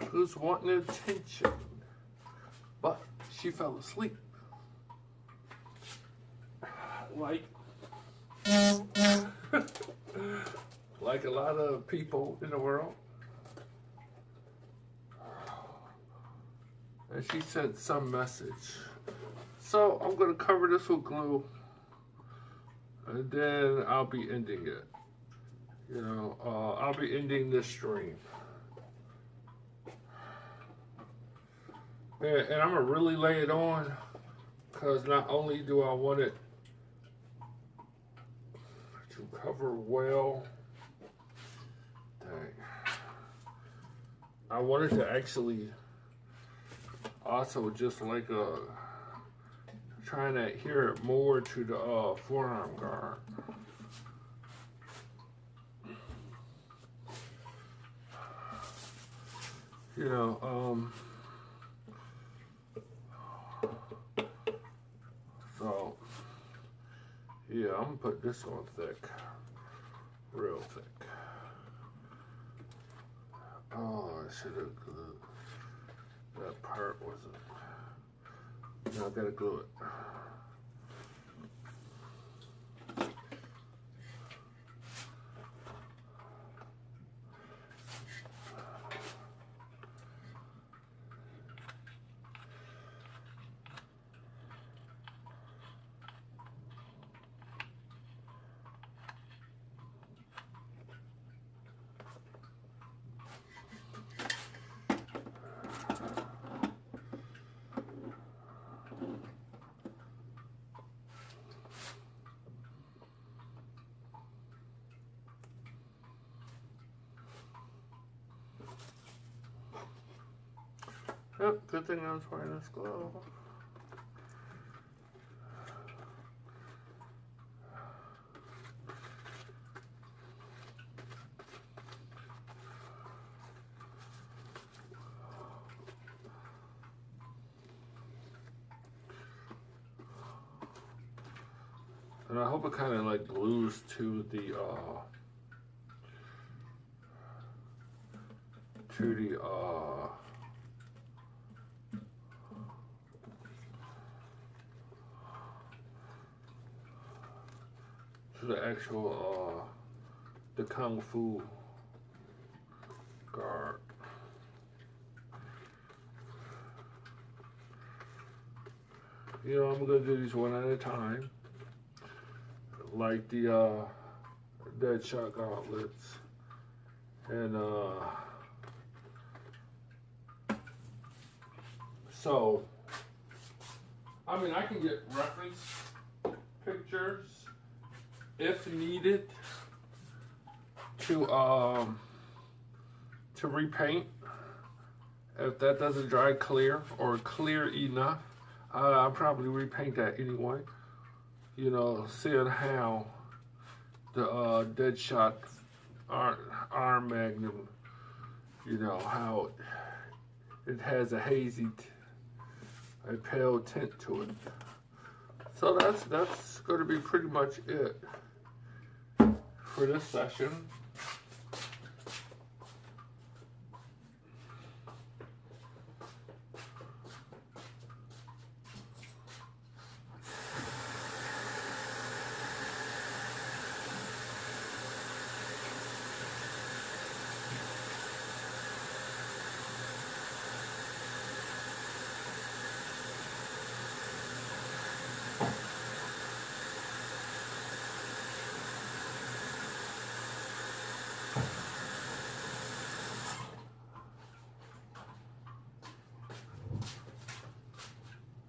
who's wanting attention? But she fell asleep. Like a lot of people in the world. And she sent some message. So I'm going to cover this with glue. And then I'll be ending it. You know, I'll be ending this stream. And I'm going to really lay it on because not only do I want it to cover well, dang, I want it to actually also just like trying to adhere it more to the forearm guard. You know, so yeah, I'm gonna put this on thick, real thick. Oh, I should have glued. That part wasn't. Now I gotta glue it. Yep, good thing I was wearing this glove. And I hope it kind of like glues to the to the actual the kung fu guard. You know, I'm gonna do these one at a time, like the Deadshot gauntlets, and so I mean I can get reference pictures if needed to repaint if that doesn't dry clear or clear enough. I'll probably repaint that anyway. You know, seeing how the Deadshot arm magnum, you know, how it has a hazy, a pale tint to it. So that's going to be pretty much it for this session.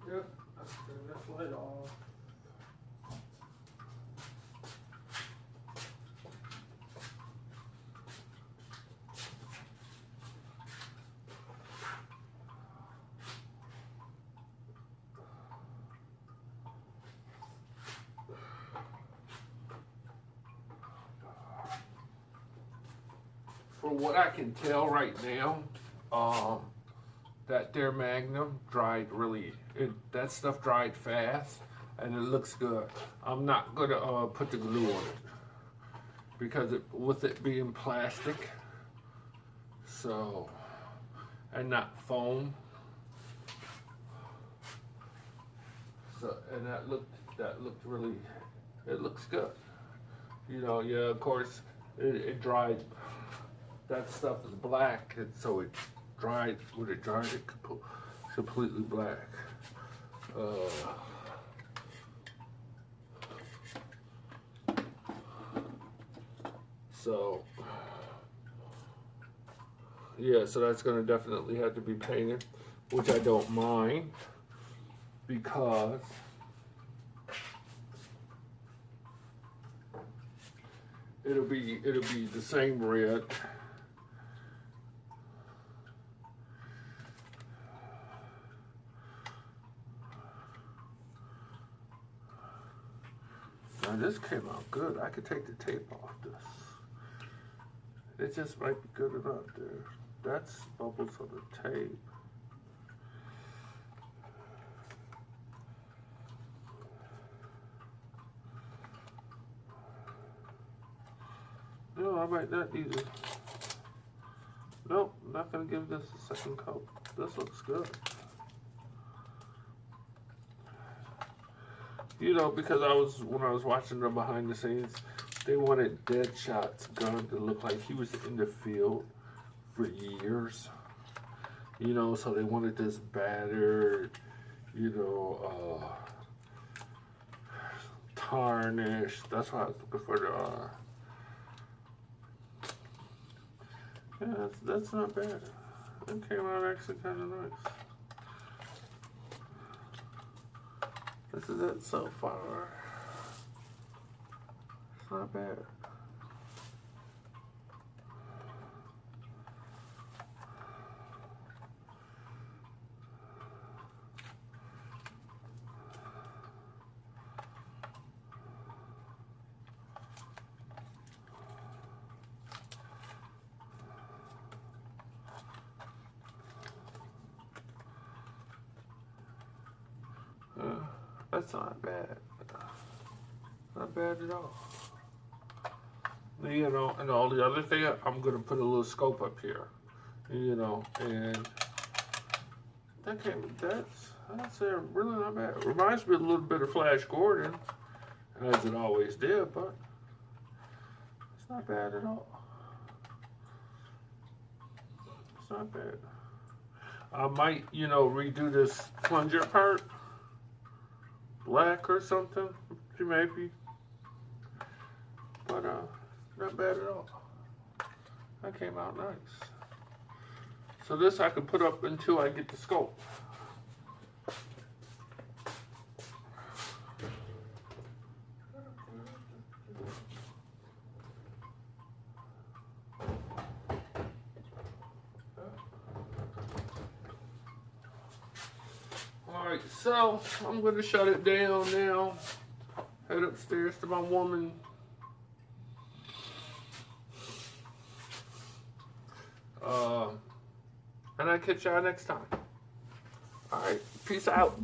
Yep, let's turn this light off. For what I can tell right now, that there Magnum dried really, that stuff dried fast and it looks good. I'm not gonna put the glue on it because with it being plastic, so, and not foam. So, and that looked really, it looks good. You know, yeah, of course, it dried, that stuff is black, and so it dried, when it dried, it completely black. So yeah, so that's gonna definitely have to be painted, which I don't mind because it'll be the same red. Now this came out good. I could take the tape off this. It just might be good enough there. That's bubbles on the tape. No, I might not need it. Nope, not gonna give this a second coat. This looks good. You know, because when I was watching the behind the scenes, they wanted Deadshot's gun to look like he was in the field for years. You know, so they wanted this battered, you know, tarnished. That's why I was looking for the, yeah, that's not bad. That came out actually kind of nice. This is it so far. It's not bad. That's not bad. Not bad at all. You know, and all the other thing, I'm gonna put a little scope up here. You know, and that's really not bad. It reminds me a little bit of Flash Gordon, as it always did, but it's not bad at all. It's not bad. I might, you know, redo this plunger part black or something, maybe. But not bad at all. That came out nice. So this I can put up until I get the scope. Alright, so I'm gonna shut it down now. Head upstairs to my woman. And I'll catch y'all next time. Alright, peace out.